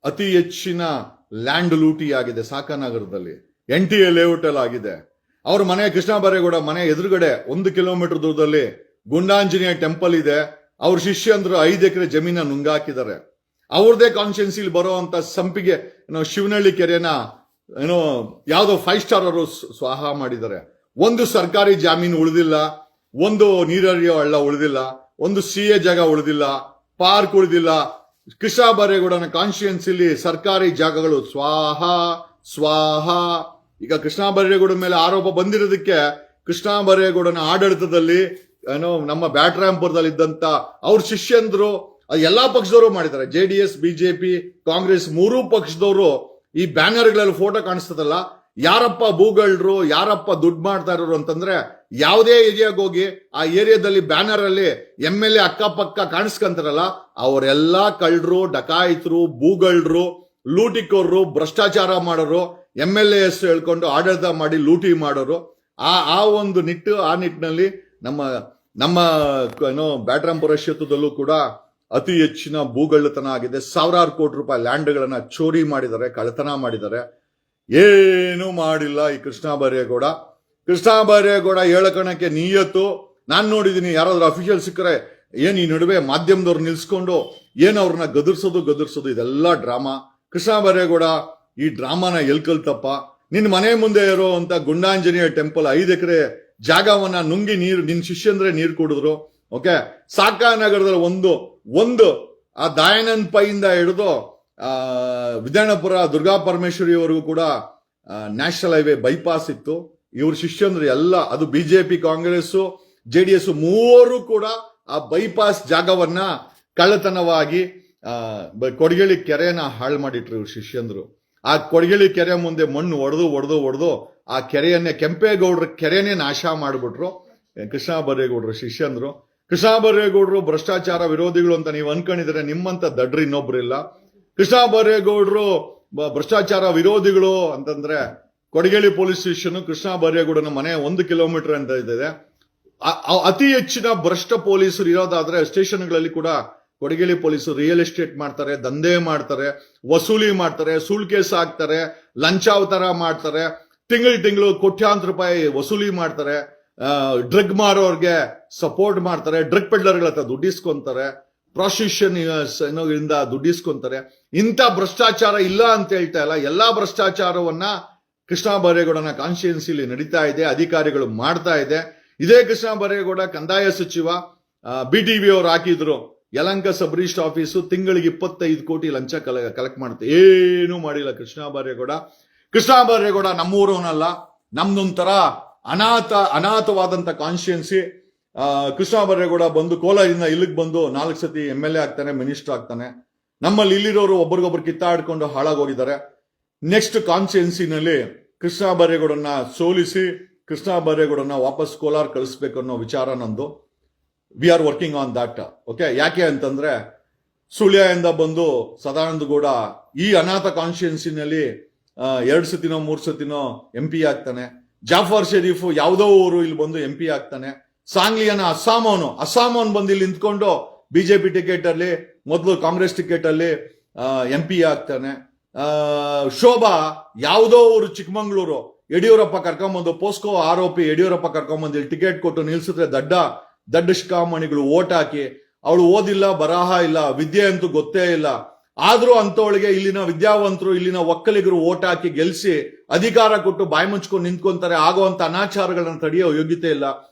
ಅತಿ ಹೆಚ್ಚಿನ ಲ್ಯಾಂಡ್ ಲೂಟಿ ಆಗಿದೆ ಸಾಕಾನಗರದಲ್ಲಿ, NTA ಲೇಔಟ್ ಅಲ್ಲಿ ಆಗಿದೆ. ಅವ್ರ ಮನೆ, ಕೃಷ್ಣ ಬೈರೇಗೌಡ ಮನೆ ಎದುರುಗಡೆ 1 ಕಿಲೋಮೀಟರ್ ದೂರದಲ್ಲಿ ಗುಂಡಾಂಜನೇಯ ಟೆಂಪಲ್ ಇದೆ. ಅವ್ರ ಶಿಷ್ಯಂದ್ರು 5 ಎಕರೆ ಜಮೀನ ನುಂಗಾಕಿದ್ದಾರೆ. ಅವ್ರದೇ ಕಾನ್ಸ್ಟಿಟ್ಯೂನ್ಸಿಲಿ ಬರುವಂತ ಸಂಪಿಗೆ ಶಿವನಹಳ್ಳಿ ಕೆರೆನ ಯಾವ್ದೋ 5 ಸ್ಟಾರ್ ಅವರು ಸ್ವಾಹ ಮಾಡಿದ್ದಾರೆ. ಒಂದು ಸರ್ಕಾರಿ ಜಾಮೀನು ಉಳಿದಿಲ್ಲ, ಒಂದು ನೀರರಿಯೋ ಹಳ್ಳ ಉಳಿದಿಲ್ಲ, ಒಂದು CA ಜಾಗ ಉಳಿದಿಲ್ಲ, ಪಾರ್ಕ್ ಉಳಿದಿಲ್ಲ. ಕೃಷ್ಣ ಬೈರೇಗೌಡನ ಕಾನ್ಸ್ಟಿಟ್ಯೂನ್ಸಿಲಿ ಸರ್ಕಾರಿ ಜಾಗಗಳು ಸ್ವಾಹ ಸ್ವಾಹ. ಈಗ ಕೃಷ್ಣ ಬೈರೇಗೌಡ ಮೇಲೆ ಆರೋಪ ಬಂದಿರೋದಕ್ಕೆ ಕೃಷ್ಣ ಬೈರೇಗೌಡನ ಆಡಳಿತದಲ್ಲಿ ನಮ್ಮ ಬ್ಯಾಟ್ರಾಂಪುರದಲ್ಲಿ ಇದ್ದಂತ ಅವ್ರ ಶಿಷ್ಯಂದ್ರು ಎಲ್ಲಾ ಪಕ್ಷದವರು ಮಾಡಿದ್ದಾರೆ. JDS, BJP, ಕಾಂಗ್ರೆಸ್ 3 ಪಕ್ಷದವರು ಈ ಬ್ಯಾನರ್ಗಳಲ್ಲಿ ಫೋಟೋ ಕಾಣಿಸ್ತದಲ್ಲ, ಯಾರಪ್ಪ ಭೂಗಳ್ರು, ಯಾರಪ್ಪ ದುಡ್ಡು ಮಾಡ್ತಾ ಇರೋರು ಅಂತಂದ್ರೆ, ಯಾವುದೇ ಏರಿಯಾಗ ಹೋಗಿ ಆ ಏರಿಯಾದಲ್ಲಿ ಬ್ಯಾನರ್ ಅಲ್ಲಿ MLA ಅಕ್ಕಪಕ್ಕ ಕಾಣಿಸ್ಕೊಂತಾರಲ್ಲ, ಅವರೆಲ್ಲಾ ಕಳ್ಳರು, ಡಕಾಯಿತರು, ಭೂಗಳ್ರು, ಲೂಟಿಕೋರ್ರು, ಭ್ರಷ್ಟಾಚಾರ ಮಾಡೋರು, MLAs ಹೇಳ್ಕೊಂಡು ಆಡಳಿತ ಮಾಡಿ ಲೂಟಿ ಮಾಡೋರು. ಆ ಒಂದು ನಿಟ್ಟಿನಲ್ಲಿ ನಮ್ಮ ಬ್ಯಾಟ್ರಾಂಪುರ ಕ್ಷೇತ್ರದಲ್ಲೂ ಕೂಡ ಅತಿ ಹೆಚ್ಚಿನ ಭೂಗಳ್ಳತನ ಆಗಿದೆ. ಸಾವಿರಾರು ಕೋಟಿ ರೂಪಾಯಿ ಲ್ಯಾಂಡ್ಗಳನ್ನ ಚೋರಿ ಮಾಡಿದ್ದಾರೆ, ಕಳ್ಳತನ ಮಾಡಿದ್ದಾರೆ. ಏನು ಮಾಡಿಲ್ಲ ಈ ಕೃಷ್ಣ ಬೈರೇಗೌಡ. ಕೃಷ್ಣ ಬೈರೇಗೌಡ ಹೇಳಕಣಕ್ಕೆ ನಿಯತ್ತು. ನಾನ್ ನೋಡಿದೀನಿ, ಯಾರಾದ್ರೂ ಅಫಿಷಿಯಲ್ ಸಿಕ್ಕರೆ ಏನ್ ಈ ನಡುವೆ ಮಾಧ್ಯಮದವ್ರು ನಿಲ್ಸ್ಕೊಂಡು ಏನ್ ಅವ್ರನ್ನ ಗದರ್ಸೋದು ಇದೆಲ್ಲ ಡ್ರಾಮಾ. ಕೃಷ್ಣ ಬೈರೇಗೌಡ ಈ ಡ್ರಾಮಾನ ಎಲ್ಕಲ್ತಪ್ಪ. ನಿನ್ ಮನೆ ಮುಂದೆ ಇರೋ ಅಂತ ಗುಂಡಾಂಜನೇಯ ಟೆಂಪಲ್ 5 ಎಕರೆ ಜಾಗವನ್ನ ನುಂಗಿ ನಿನ್ ಶಿಷ್ಯಂದ್ರೆ ನೀರು ಕುಡಿದ್ರು. ಓಕೆ, ಸಾಕಾನಗರದಲ್ಲಿ ಒಂದು ಆ ದಯಾನಂದ್ ಪೈಯಿಂದ ಹಿಡಿದು ವಿಧಾನಪುರ ದುರ್ಗಾ ಪರಮೇಶ್ವರಿವರೆಗೂ ಕೂಡ ನ್ಯಾಷನಲ್ ಹೈವೇ ಬೈಪಾಸ್ ಇತ್ತು. ಇವ್ರ ಶಿಷ್ಯಂದ್ರು ಎಲ್ಲ, ಅದು BJP, ಕಾಂಗ್ರೆಸ್, JDS 3 ಕೂಡ ಆ ಬೈಪಾಸ್ ಜಾಗವನ್ನ ಕಳ್ಳತನವಾಗಿ ಕೊಡಗೇಳಿ ಕೆರೆಯನ್ನ ಹಾಳು ಮಾಡಿಟ್ರು ಇವ್ರ ಶಿಷ್ಯಂದ್ರು. ಆ ಕೊಡಗೇಳಿ ಕೆರೆ ಮುಂದೆ ಮಣ್ಣು ಒಡೆದು ಆ ಕೆರೆಯನ್ನೇ, ಕೆಂಪೇಗೌಡರ ಕೆರೆಯನ್ನೇ ನಾಶ ಮಾಡಿಬಿಟ್ರು ಕೃಷ್ಣ ಬೈರೇಗೌಡರು ಶಿಷ್ಯಂದ್ರು. ಕೃಷ್ಣ ಬೈರೇಗೌಡರು ಭ್ರಷ್ಟಾಚಾರ ವಿರೋಧಿಗಳು ಅಂತ ನೀವು ಅನ್ಕೊಂಡಿದ್ರೆ ನಿಮ್ಮಂತ ದಡ್ರಿ ಇನ್ನೊಬ್ರು ಇಲ್ಲ. ಕೃಷ್ಣ ಬೈರೇಗೌಡರು ಭ್ರಷ್ಟಾಚಾರ ವಿರೋಧಿಗಳು ಅಂತಂದ್ರೆ ಕೊಡಗೇಳಿ ಪೊಲೀಸ್ ಸ್ಟೇಷನ್ ಕೃಷ್ಣ ಬೈರೇಗೌಡನ ಮನೆ 1 ಕಿಲೋಮೀಟರ್ ಅಂತ ಇದೆ. ಅತಿ ಹೆಚ್ಚಿನ ಭ್ರಷ್ಟ ಪೊಲೀಸರು ಇರೋದಾದ್ರೆ ಸ್ಟೇಷನ್ಗಳಲ್ಲಿ ಕೂಡ ಕೊಡಗೇಳಿ ಪೊಲೀಸರು ರಿಯಲ್ ಎಸ್ಟೇಟ್ ಮಾಡ್ತಾರೆ, ದಂಧೆ ಮಾಡ್ತಾರೆ, ವಸೂಲಿ ಮಾಡ್ತಾರೆ, ಸುಳ್ಳು ಕೇಸ್ ಹಾಕ್ತಾರೆ, ಲಂಚಾವತಾರ ಮಾಡ್ತಾರೆ, ತಿಂಗಳು ಕೋಟ್ಯಾಂತರ ರೂಪಾಯಿ ವಸೂಲಿ ಮಾಡ್ತಾರೆ, ಡ್ರಗ್ ಮಾರೋರ್ಗೆ ಸಪೋರ್ಟ್ ಮಾಡ್ತಾರೆ, ಡ್ರಗ್ ಪೆಡ್ಲರ್ಗಳ ಹತ್ರ ದುಡ್ಡಿಸ್ಕೊಂತಾರೆ, ಪ್ರಾಸ್ಟಿಟ್ಯೂಷನ್ ಇಂದ ದುಡ್ಡಿಸ್ಕೊಂತಾರೆ. ಇಂಥ ಭ್ರಷ್ಟಾಚಾರ ಇಲ್ಲ ಅಂತ ಹೇಳ್ತಾ ಇಲ್ಲ, ಎಲ್ಲಾ ಭ್ರಷ್ಟಾಚಾರವನ್ನ ಕೃಷ್ಣ ಬೈರೇಗೌಡನ ಕಾನ್ಸ್ಟಿಟ್ಯೂನ್ಸಿಲಿ ನಡೀತಾ ಇದೆ, ಅಧಿಕಾರಿಗಳು ಮಾಡ್ತಾ ಇದೆ. ಇದೇ ಕೃಷ್ಣ ಬೈರೇಗೌಡ ಕಂದಾಯ ಸಚಿವ BTV ಅವ್ರು ಹಾಕಿದ್ರು, ಯಲಹಂಕ ಸಬ್ ರಿಜಿಸ್ಟರ್ ಆಫೀಸು ತಿಂಗಳಿಗೆ 25 ಕೋಟಿ ಲಂಚ ಕಲೆಕ್ಟ್ ಮಾಡುತ್ತೆ. ಏನು ಮಾಡಿಲ್ಲ ಕೃಷ್ಣ ಬೈರೇಗೌಡ. ಕೃಷ್ಣ ಬೈರೇಗೌಡ ನಮ್ಮೂರವನಲ್ಲ, ನಮ್ದೊಂಥರ ಅನಾಥವಾದಂತ ಕಾನ್ಸ್ಟಿಟ್ಯೂನ್ಸಿ. ಕೃಷ್ಣ ಬೈರೇಗೌಡ ಬಂದು ಕೋಲಾರಿಂದ ಇಲ್ಲಿಗೆ ಬಂದು 4 ಸತಿ MLA ಆಗ್ತಾನೆ, ಮಿನಿಸ್ಟರ್ ಆಗ್ತಾನೆ. ನಮ್ಮಲ್ಲಿ ಇಲ್ಲಿರೋರು ಒಬ್ರಿಗೊಬ್ರು ಕಿತ್ತಾಡ್ಕೊಂಡು ಹಾಳಾಗೋಗಿದ್ದಾರೆ. ನೆಕ್ಸ್ಟ್ ಕಾನ್ಸ್ಟಿಟ್ಯೂನ್ಸಿನಲ್ಲಿ ಕೃಷ್ಣ ಬೈರೇಗೌಡನ್ನ ಸೋಲಿಸಿ ಕೃಷ್ಣ ಬೈರೇಗೌಡನ್ನ ವಾಪಸ್ ಕೋಲಾರ ಕಳಿಸ್ಬೇಕು ಅನ್ನೋ ವಿಚಾರ ನಂದು. We are working on that. Okay, ಯಾಕೆ ಅಂತಂದ್ರೆ ಸುಳ್ಯದಿಂದ ಬಂದು ಸದಾನಂದ ಗೌಡ ಈ ಅನಾಥ ಕಾನ್ಸ್ಟಿಟ್ಯೂನ್ಸಿನಲ್ಲಿ 2 ಸತಿನೋ 3 ಸತಿನೋ MP ಆಗ್ತಾನೆ. ಜಾಫರ್ ಶರೀಫ್ ಯಾವುದೋ ಊರು ಇಲ್ಲಿ ಬಂದು MP ಆಗ್ತಾನೆ. ಸಾಂಗ್ಲಿಯನ್ನ ಅಸ್ಸಾಮೋನ್ ಬಂದು ಇಲ್ಲಿ ನಿಂತ್ಕೊಂಡು BJP ಟಿಕೆಟ್ ಅಲ್ಲಿ, ಮೊದಲು ಕಾಂಗ್ರೆಸ್ ಟಿಕೆಟ್ ಅಲ್ಲಿ MP ಆಗ್ತಾನೆ. ಶೋಭಾ ಯಾವುದೋ ಊರು ಚಿಕ್ಕಮಂಗ್ಳೂರು, ಯಡಿಯೂರಪ್ಪ ಕರ್ಕೊಂಬಂದು ಪೋಸ್ಕೋ ಆರೋಪಿ ಯಡಿಯೂರಪ್ಪ ಕರ್ಕೊಂಬಂದು ಇಲ್ಲಿ ಟಿಕೆಟ್ ಕೊಟ್ಟು ನಿಲ್ಸಿದ್ರೆ ದಡ್ಡ ಶಿಖಾಮಣಿಗಳು ಓಟ್ ಹಾಕಿ, ಅವಳು ಓದಿಲ್ಲ, ಬರಹ ಇಲ್ಲ, ವಿದ್ಯೆ ಅಂತೂ ಗೊತ್ತೇ ಇಲ್ಲ, ಆದ್ರೂ ಅಂತವಳಿಗೆ ಇಲ್ಲಿನ ವಿದ್ಯಾವಂತರು, ಇಲ್ಲಿನ ಒಕ್ಕಲಿಗರು ಓಟ್ ಹಾಕಿ ಗೆಲ್ಸಿ ಅಧಿಕಾರ ಕೊಟ್ಟು ಬಾಯಿ ಮುಚ್ಕೊಂಡು ನಿಂತ್ಕೊಂತಾರೆ. ಆಗುವಂತ ಅನಾಚಾರಗಳನ್ನ ತಡೆಯೋ ಯೋಗ್ಯತೆ ಇಲ್ಲ.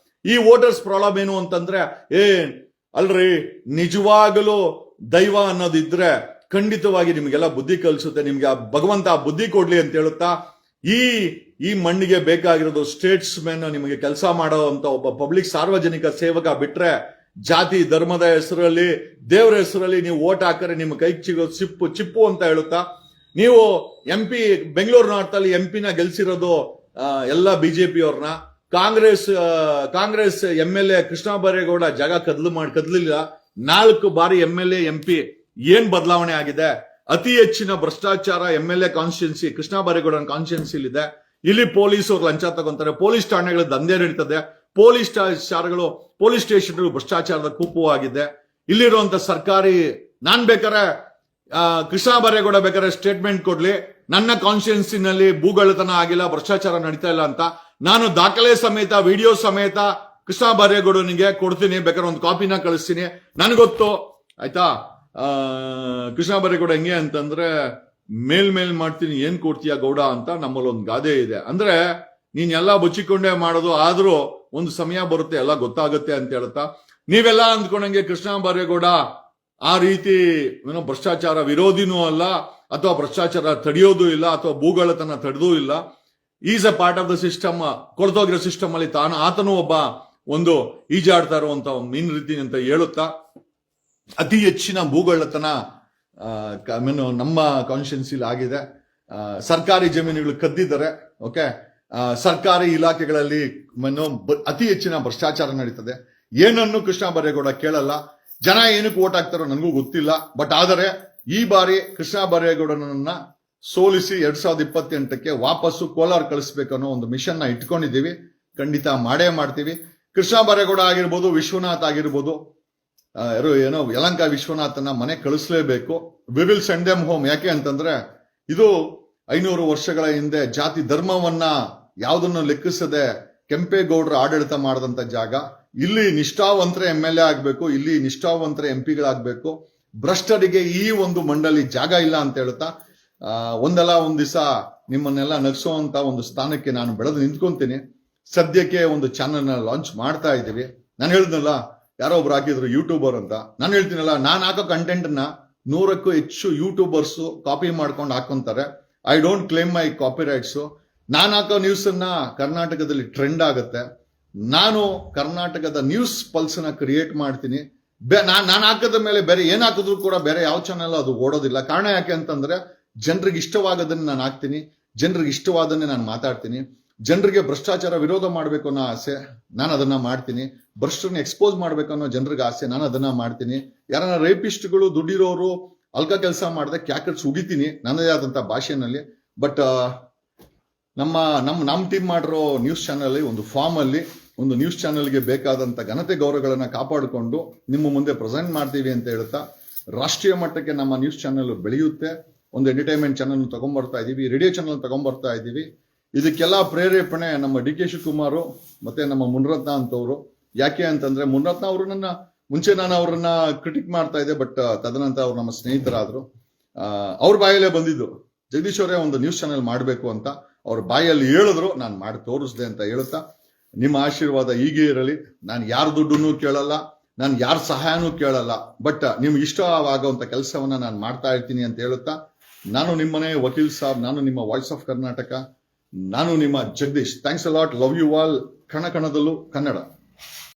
ಈ ವೋಟರ್ಸ್ ಪ್ರಾಬ್ಲಮ್ ಏನು ಅಂತಂದ್ರೆ, ಅಲ್ರಿ, ನಿಜವಾಗಲೂ ದೈವ ಅನ್ನೋದಿದ್ರೆ ಖಂಡಿತವಾಗಿ ನಿಮ್ಗೆಲ್ಲ ಬುದ್ಧಿ ಕಲಿಸುತ್ತೆ. ನಿಮ್ಗೆ ಆ ಭಗವಂತ ಬುದ್ಧಿ ಕೊಡ್ಲಿ ಅಂತ ಹೇಳುತ್ತಾ, ಈ ಮಣ್ಣಿಗೆ ಬೇಕಾಗಿರೋದು ಸ್ಟೇಟ್ಸ್ ಮೆನ್, ನಿಮಗೆ ಕೆಲಸ ಮಾಡೋ ಅಂತ ಒಬ್ಬ ಪಬ್ಲಿಕ್ ಸಾರ್ವಜನಿಕ ಸೇವಕ ಬಿಟ್ರೆ ಜಾತಿ ಧರ್ಮದ ಹೆಸರಲ್ಲಿ ದೇವರ ಹೆಸರಲ್ಲಿ ನೀವು ಓಟ್ ಹಾಕರೆ ನಿಮ್ಮ ಕೈಗೆ ಸಿಗೋದು ಚಿಪ್ಪು ಅಂತ ಹೇಳುತ್ತಾ ನೀವು MP ಬೆಂಗಳೂರು ನಾರ್ತ್ ಅಲ್ಲಿ MP ಗೆಲ್ಸಿರೋದು ಎಲ್ಲ ಬಿಜೆಪಿ ಅವ್ರನ್ನ. ಕಾಂಗ್ರೆಸ್ MLA ಕೃಷ್ಣ ಬೈರೇಗೌಡ ಜಾಗ ಕದ್ಲಿಲ್ಲ. 4 ಬಾರಿ MLA MP ಏನ್ ಬದಲಾವಣೆ ಆಗಿದೆ? ಅತಿ ಹೆಚ್ಚಿನ ಭ್ರಷ್ಟಾಚಾರ MLA ಕಾನ್ಸ್ಟಿಟ್ಯೂನ್ಸಿ ಕೃಷ್ಣ ಬೈರೇಗೌಡನ ಕಾನ್ಸ್ಟಿಟ್ಯೂನ್ಸಿ ಇದೆ. ಇಲ್ಲಿ ಪೊಲೀಸರು ಲಂಚ ತಗೊಂತಾರೆ, ಪೊಲೀಸ್ ಠಾಣೆಗಳ ದಂಧೆ ನಡೀತದೆ, ಪೊಲೀಸ್ ಸ್ಟೇಷನ್ಗಳು ಭ್ರಷ್ಟಾಚಾರದ ಕೂಪವಾಗಿದೆ. ಇಲ್ಲಿರುವಂತ ಸರ್ಕಾರಿ ನಾನ್ ಬೇಕಾರೆ ಕೃಷ್ಣ ಬೈರೇಗೌಡ ಬೇಕಾದ್ರೆ ಸ್ಟೇಟ್ಮೆಂಟ್ ಕೊಡ್ಲಿ, ನನ್ನ ಕಾನ್ಸ್ಟಿಟ್ಯೂನ್ಸಿನಲ್ಲಿ ಭೂಗಳ್ಳತನ ಆಗಿಲ್ಲ, ಭ್ರಷ್ಟಾಚಾರ ನಡೀತಾ ಇಲ್ಲ ಅಂತ. ನಾನು ದಾಖಲೆ ಸಮೇತ ವಿಡಿಯೋ ಸಮೇತ ಕೃಷ್ಣ ಬೈರೇಗೌಡನಿಗೆ ಕೊಡ್ತೀನಿ, ಬೇಕಾದ್ರೆ ಒಂದು ಕಾಪಿನ ಕಳಿಸ್ತೀನಿ. ನನಗೊತ್ತು ಆಯ್ತಾ. ಕೃಷ್ಣ ಬೈರೇಗೌಡ ಹೆಂಗೆ ಅಂತಂದ್ರೆ ಮೇಲ್ ಮಾಡ್ತೀನಿ, ಏನ್ ಕೊಡ್ತೀಯ ಗೌಡ ಅಂತ ನಮ್ಮಲ್ಲಿ ಒಂದು ಗಾದೆ ಇದೆ. ಅಂದ್ರೆ ನೀನ್ ಎಲ್ಲ ಬಚ್ಚಿಕೊಂಡೇ ಮಾಡೋದು, ಆದ್ರೂ ಒಂದು ಸಮಯ ಬರುತ್ತೆ ಎಲ್ಲ ಗೊತ್ತಾಗುತ್ತೆ ಅಂತ ಹೇಳ್ತಾ, ನೀವೆಲ್ಲ ಅಂದ್ಕೊಂಡಂಗೆ ಕೃಷ್ಣ ಬೈರೇಗೌಡ ಆ ರೀತಿ ಏನೋ ಭ್ರಷ್ಟಾಚಾರ ವಿರೋಧಿನೂ ಅಲ್ಲ, ಅಥವಾ ಭ್ರಷ್ಟಾಚಾರ ತಡೆಯೋದು ಇಲ್ಲ, ಅಥವಾ ಭೂಗಳ್ಳತನ ತಡೆದೂ ಇಲ್ಲ. Is a part of the system. ಕೊಡ್ತೋಗಿರೋ ಸಿಸ್ಟಮ್ ಅಲ್ಲಿ ಆತನು ಒಬ್ಬ ಒಂದು ಈಜಾಡ್ತಾ ಇರುವಂತ ಮೀನ್ ರೀತಿ ಅಂತ ಹೇಳುತ್ತಾ, ಅತಿ ಹೆಚ್ಚಿನ ಭೂಗಳ್ಳತನ ನಮ್ಮ ಕಾನ್ಸ್ಟಿಟ್ಯೂನ್ಸಿಲಿ ಆಗಿದೆ. ಸರ್ಕಾರಿ ಜಮೀನುಗಳು ಕದ್ದಿದ್ದಾರೆ. ಓಕೆ, ಸರ್ಕಾರಿ ಇಲಾಖೆಗಳಲ್ಲಿ ಅತಿ ಹೆಚ್ಚಿನ ಭ್ರಷ್ಟಾಚಾರ ನಡೀತದೆ. ಏನನ್ನು ಕೃಷ್ಣ ಬೈರೇಗೌಡ ಕೇಳಲ್ಲ. ಜನ ಏನಕ್ಕೆ ಓಟ್ ಹಾಕ್ತಾರೋ ನನಗೂ ಗೊತ್ತಿಲ್ಲ. ಬಟ್ ಆದರೆ ಈ ಬಾರಿ ಕೃಷ್ಣ ಬೈರೇಗೌಡನನ್ನ ಸೋಲಿಸಿ 2028ಕ್ಕೆ ವಾಪಸ್ಸು ಕೋಲಾರ ಕಳಿಸ್ಬೇಕು ಅನ್ನೋ ಒಂದು ಮಿಷನ್ ನ ಇಟ್ಕೊಂಡಿದ್ದೀವಿ. ಖಂಡಿತ ಮಾಡೇ ಮಾಡ್ತೀವಿ. ಕೃಷ್ಣ ಬೈರೇಗೌಡ ಆಗಿರ್ಬೋದು, ವಿಶ್ವನಾಥ್ ಆಗಿರ್ಬೋದು, ಏನೋ ಯಲಂಕ ವಿಶ್ವನಾಥನ ಮನೆ ಕಳಿಸ್ಲೇಬೇಕು. We will send them home. ಯಾಕೆ ಅಂತಂದ್ರೆ ಇದು 500 ವರ್ಷಗಳ ಹಿಂದೆ ಜಾತಿ ಧರ್ಮವನ್ನ ಯಾವುದನ್ನು ಲೆಕ್ಕಿಸದೆ ಕೆಂಪೇಗೌಡರು ಆಡಳಿತ ಮಾಡಿದಂತ ಜಾಗ. ಇಲ್ಲಿ ನಿಷ್ಠಾವಂತರ MLA ಆಗ್ಬೇಕು, ಇಲ್ಲಿ ನಿಷ್ಠಾವಂತರ MP ಗಳಾಗ್ಬೇಕು. ಭ್ರಷ್ಟರಿಗೆ ಈ ಒಂದು ಮಂಡಳಿ ಜಾಗ ಇಲ್ಲ ಅಂತ ಹೇಳ್ತಾ, ಒಂದಲ್ಲ ಒಂದ್ ದಿವಸ ನಿಮ್ಮನ್ನೆಲ್ಲ ನಗಿಸುವಂತ ಒಂದು ಸ್ಥಾನಕ್ಕೆ ನಾನು ಬೆಳೆದು ನಿಂತ್ಕೊಂತೀನಿ. ಸದ್ಯಕ್ಕೆ ಒಂದು ಚಾನೆಲ್ ನ ಲಾಂಚ್ ಮಾಡ್ತಾ ಇದ್ದೀವಿ. ನಾನು ಹೇಳಿದ್ನಲ್ಲ, ಯಾರೋ ಒಬ್ರು ಹಾಕಿದ್ರು ಯೂಟ್ಯೂಬರ್ ಅಂತ. ನಾನು ಹೇಳ್ತೀನಲ್ಲ, ನಾನು ಹಾಕೋ ಕಂಟೆಂಟ್ ನ 100ಕ್ಕೂ ಹೆಚ್ಚು ಯೂಟ್ಯೂಬರ್ಸ್ ಕಾಪಿ ಮಾಡ್ಕೊಂಡು ಹಾಕೊಂತಾರೆ. I don't claim my copyrights. ನಾನು ಹಾಕೋ ನ್ಯೂಸ್ ಅನ್ನ ಕರ್ನಾಟಕದಲ್ಲಿ ಟ್ರೆಂಡ್ ಆಗುತ್ತೆ. ನಾನು ಕರ್ನಾಟಕದ ನ್ಯೂಸ್ ಪಲ್ಸ್ ನ ಕ್ರಿಯೇಟ್ ಮಾಡ್ತೀನಿ. ನಾನು ಹಾಕದ ಮೇಲೆ ಬೇರೆ ಏನ್ ಹಾಕಿದ್ರು ಕೂಡ ಬೇರೆ ಯಾವ ಚಾನೆಲ್ ಅದು ಓಡೋದಿಲ್ಲ. ಕಾರಣ ಯಾಕೆ ಅಂತಂದ್ರೆ ಜನರಿಗೆ ಇಷ್ಟವಾಗದನ್ನ ನಾನು ಹಾಕ್ತೀನಿ, ಜನರಿಗೆ ಇಷ್ಟವಾದನ್ನೇ ನಾನು ಮಾತಾಡ್ತೀನಿ. ಜನರಿಗೆ ಭ್ರಷ್ಟಾಚಾರ ವಿರೋಧ ಮಾಡಬೇಕು ಅನ್ನೋ ಆಸೆ, ನಾನು ಅದನ್ನ ಮಾಡ್ತೀನಿ. ಭ್ರಷ್ಟರನ್ನ ಎಕ್ಸ್ಪೋಸ್ ಮಾಡ್ಬೇಕು ಅನ್ನೋ ಜನರಿಗೆ ಆಸೆ, ನಾನು ಅದನ್ನ ಮಾಡ್ತೀನಿ. ಯಾರನ್ನ ರೇಪಿಸ್ಟ್ಗಳು ದುಡ್ಡಿರೋರು ಅಲ್ಕ ಕೆಲಸ ಮಾಡಿದೆ ಕ್ಯಾಕಟ್ಸ್ ಉಗಿತೀನಿ ನನ್ನದೇ ಆದಂತ ಭಾಷೆನಲ್ಲಿ. ಬಟ್ ನಮ್ಮ ಟೀಮ್ ಮಾಡಿರೋ ನ್ಯೂಸ್ ಚಾನೆಲ್ ಒಂದು ಫಾರ್ಮ್ ಅಲ್ಲಿ ಒಂದು ನ್ಯೂಸ್ ಚಾನೆಲ್ಗೆ ಬೇಕಾದಂತ ಘನತೆ ಗೌರವಗಳನ್ನ ಕಾಪಾಡಿಕೊಂಡು ನಿಮ್ಮ ಮುಂದೆ ಪ್ರೆಸೆಂಟ್ ಮಾಡ್ತೀವಿ ಅಂತ ಹೇಳ್ತಾ, ರಾಷ್ಟ್ರೀಯ ಮಟ್ಟಕ್ಕೆ ನಮ್ಮ ನ್ಯೂಸ್ ಚಾನೆಲ್ ಬೆಳೆಯುತ್ತೆ. ಒಂದು ಎಂಟರ್ಟೈನ್ಮೆಂಟ್ ಚಾನೆಲ್ ತಗೊಂಡ್ಬರ್ತಾ ಇದೀವಿ, ರೇಡಿಯೋ ಚಾನೆಲ್ ತಗೊಂಡ್ಬರ್ತಾ ಇದೀವಿ. ಇದಕ್ಕೆಲ್ಲ ಪ್ರೇರೇಪಣೆ ನಮ್ಮ DK ಶಿವಕುಮಾರ್ ಮತ್ತೆ ನಮ್ಮ ಮುನರತ್ನ ಅಂತವ್ರು. ಯಾಕೆ ಅಂತಂದ್ರೆ ಮುನರತ್ನ ಅವರು ಮುಂಚೆ ನಾನು ಅವ್ರನ್ನ ಕ್ರಿಟಿಕ್ ಮಾಡ್ತಾ ಇದ್ದೆ, ಬಟ್ ತದನಂತರ ಅವ್ರು ನಮ್ಮ ಸ್ನೇಹಿತರಾದ್ರು. ಅವ್ರ ಬಾಯಲ್ಲೇ ಬಂದಿದ್ದು ಜಗದೀಶ್ ಅವರೇ ಒಂದು ನ್ಯೂಸ್ ಚಾನೆಲ್ ಮಾಡಬೇಕು ಅಂತ. ಅವ್ರ ಬಾಯಲ್ಲಿ ಹೇಳಿದ್ರು, ನಾನು ಮಾಡಿ ತೋರಿಸ್ದೆ ಅಂತ ಹೇಳುತ್ತಾ, ನಿಮ್ಮ ಆಶೀರ್ವಾದ ಹೀಗೆ ಇರಲಿ. ನಾನು ಯಾರ ದುಡ್ಡನ್ನು ಕೇಳಲ್ಲ, ನಾನು ಯಾರ ಸಹಾಯನೂ ಕೇಳಲ್ಲ, ಬಟ್ ನಿಮ್ಗೆ ಇಷ್ಟವಾಗುವಂತ ಕೆಲಸವನ್ನ ನಾನು ಮಾಡ್ತಾ ಇರ್ತೀನಿ ಅಂತ ಹೇಳುತ್ತಾ, ನಾನು ನಿಮ್ಮನೆ ವಕೀಲ್ ಸಾಬ್, ನಾನು ನಿಮ್ಮ ವಾಯ್ಸ್ ಆಫ್ ಕರ್ನಾಟಕ, ನಾನು ನಿಮ್ಮ Jagadish. Thanks a lot. Love you all. ಕಣದಲ್ಲೂ ಕನ್ನಡ.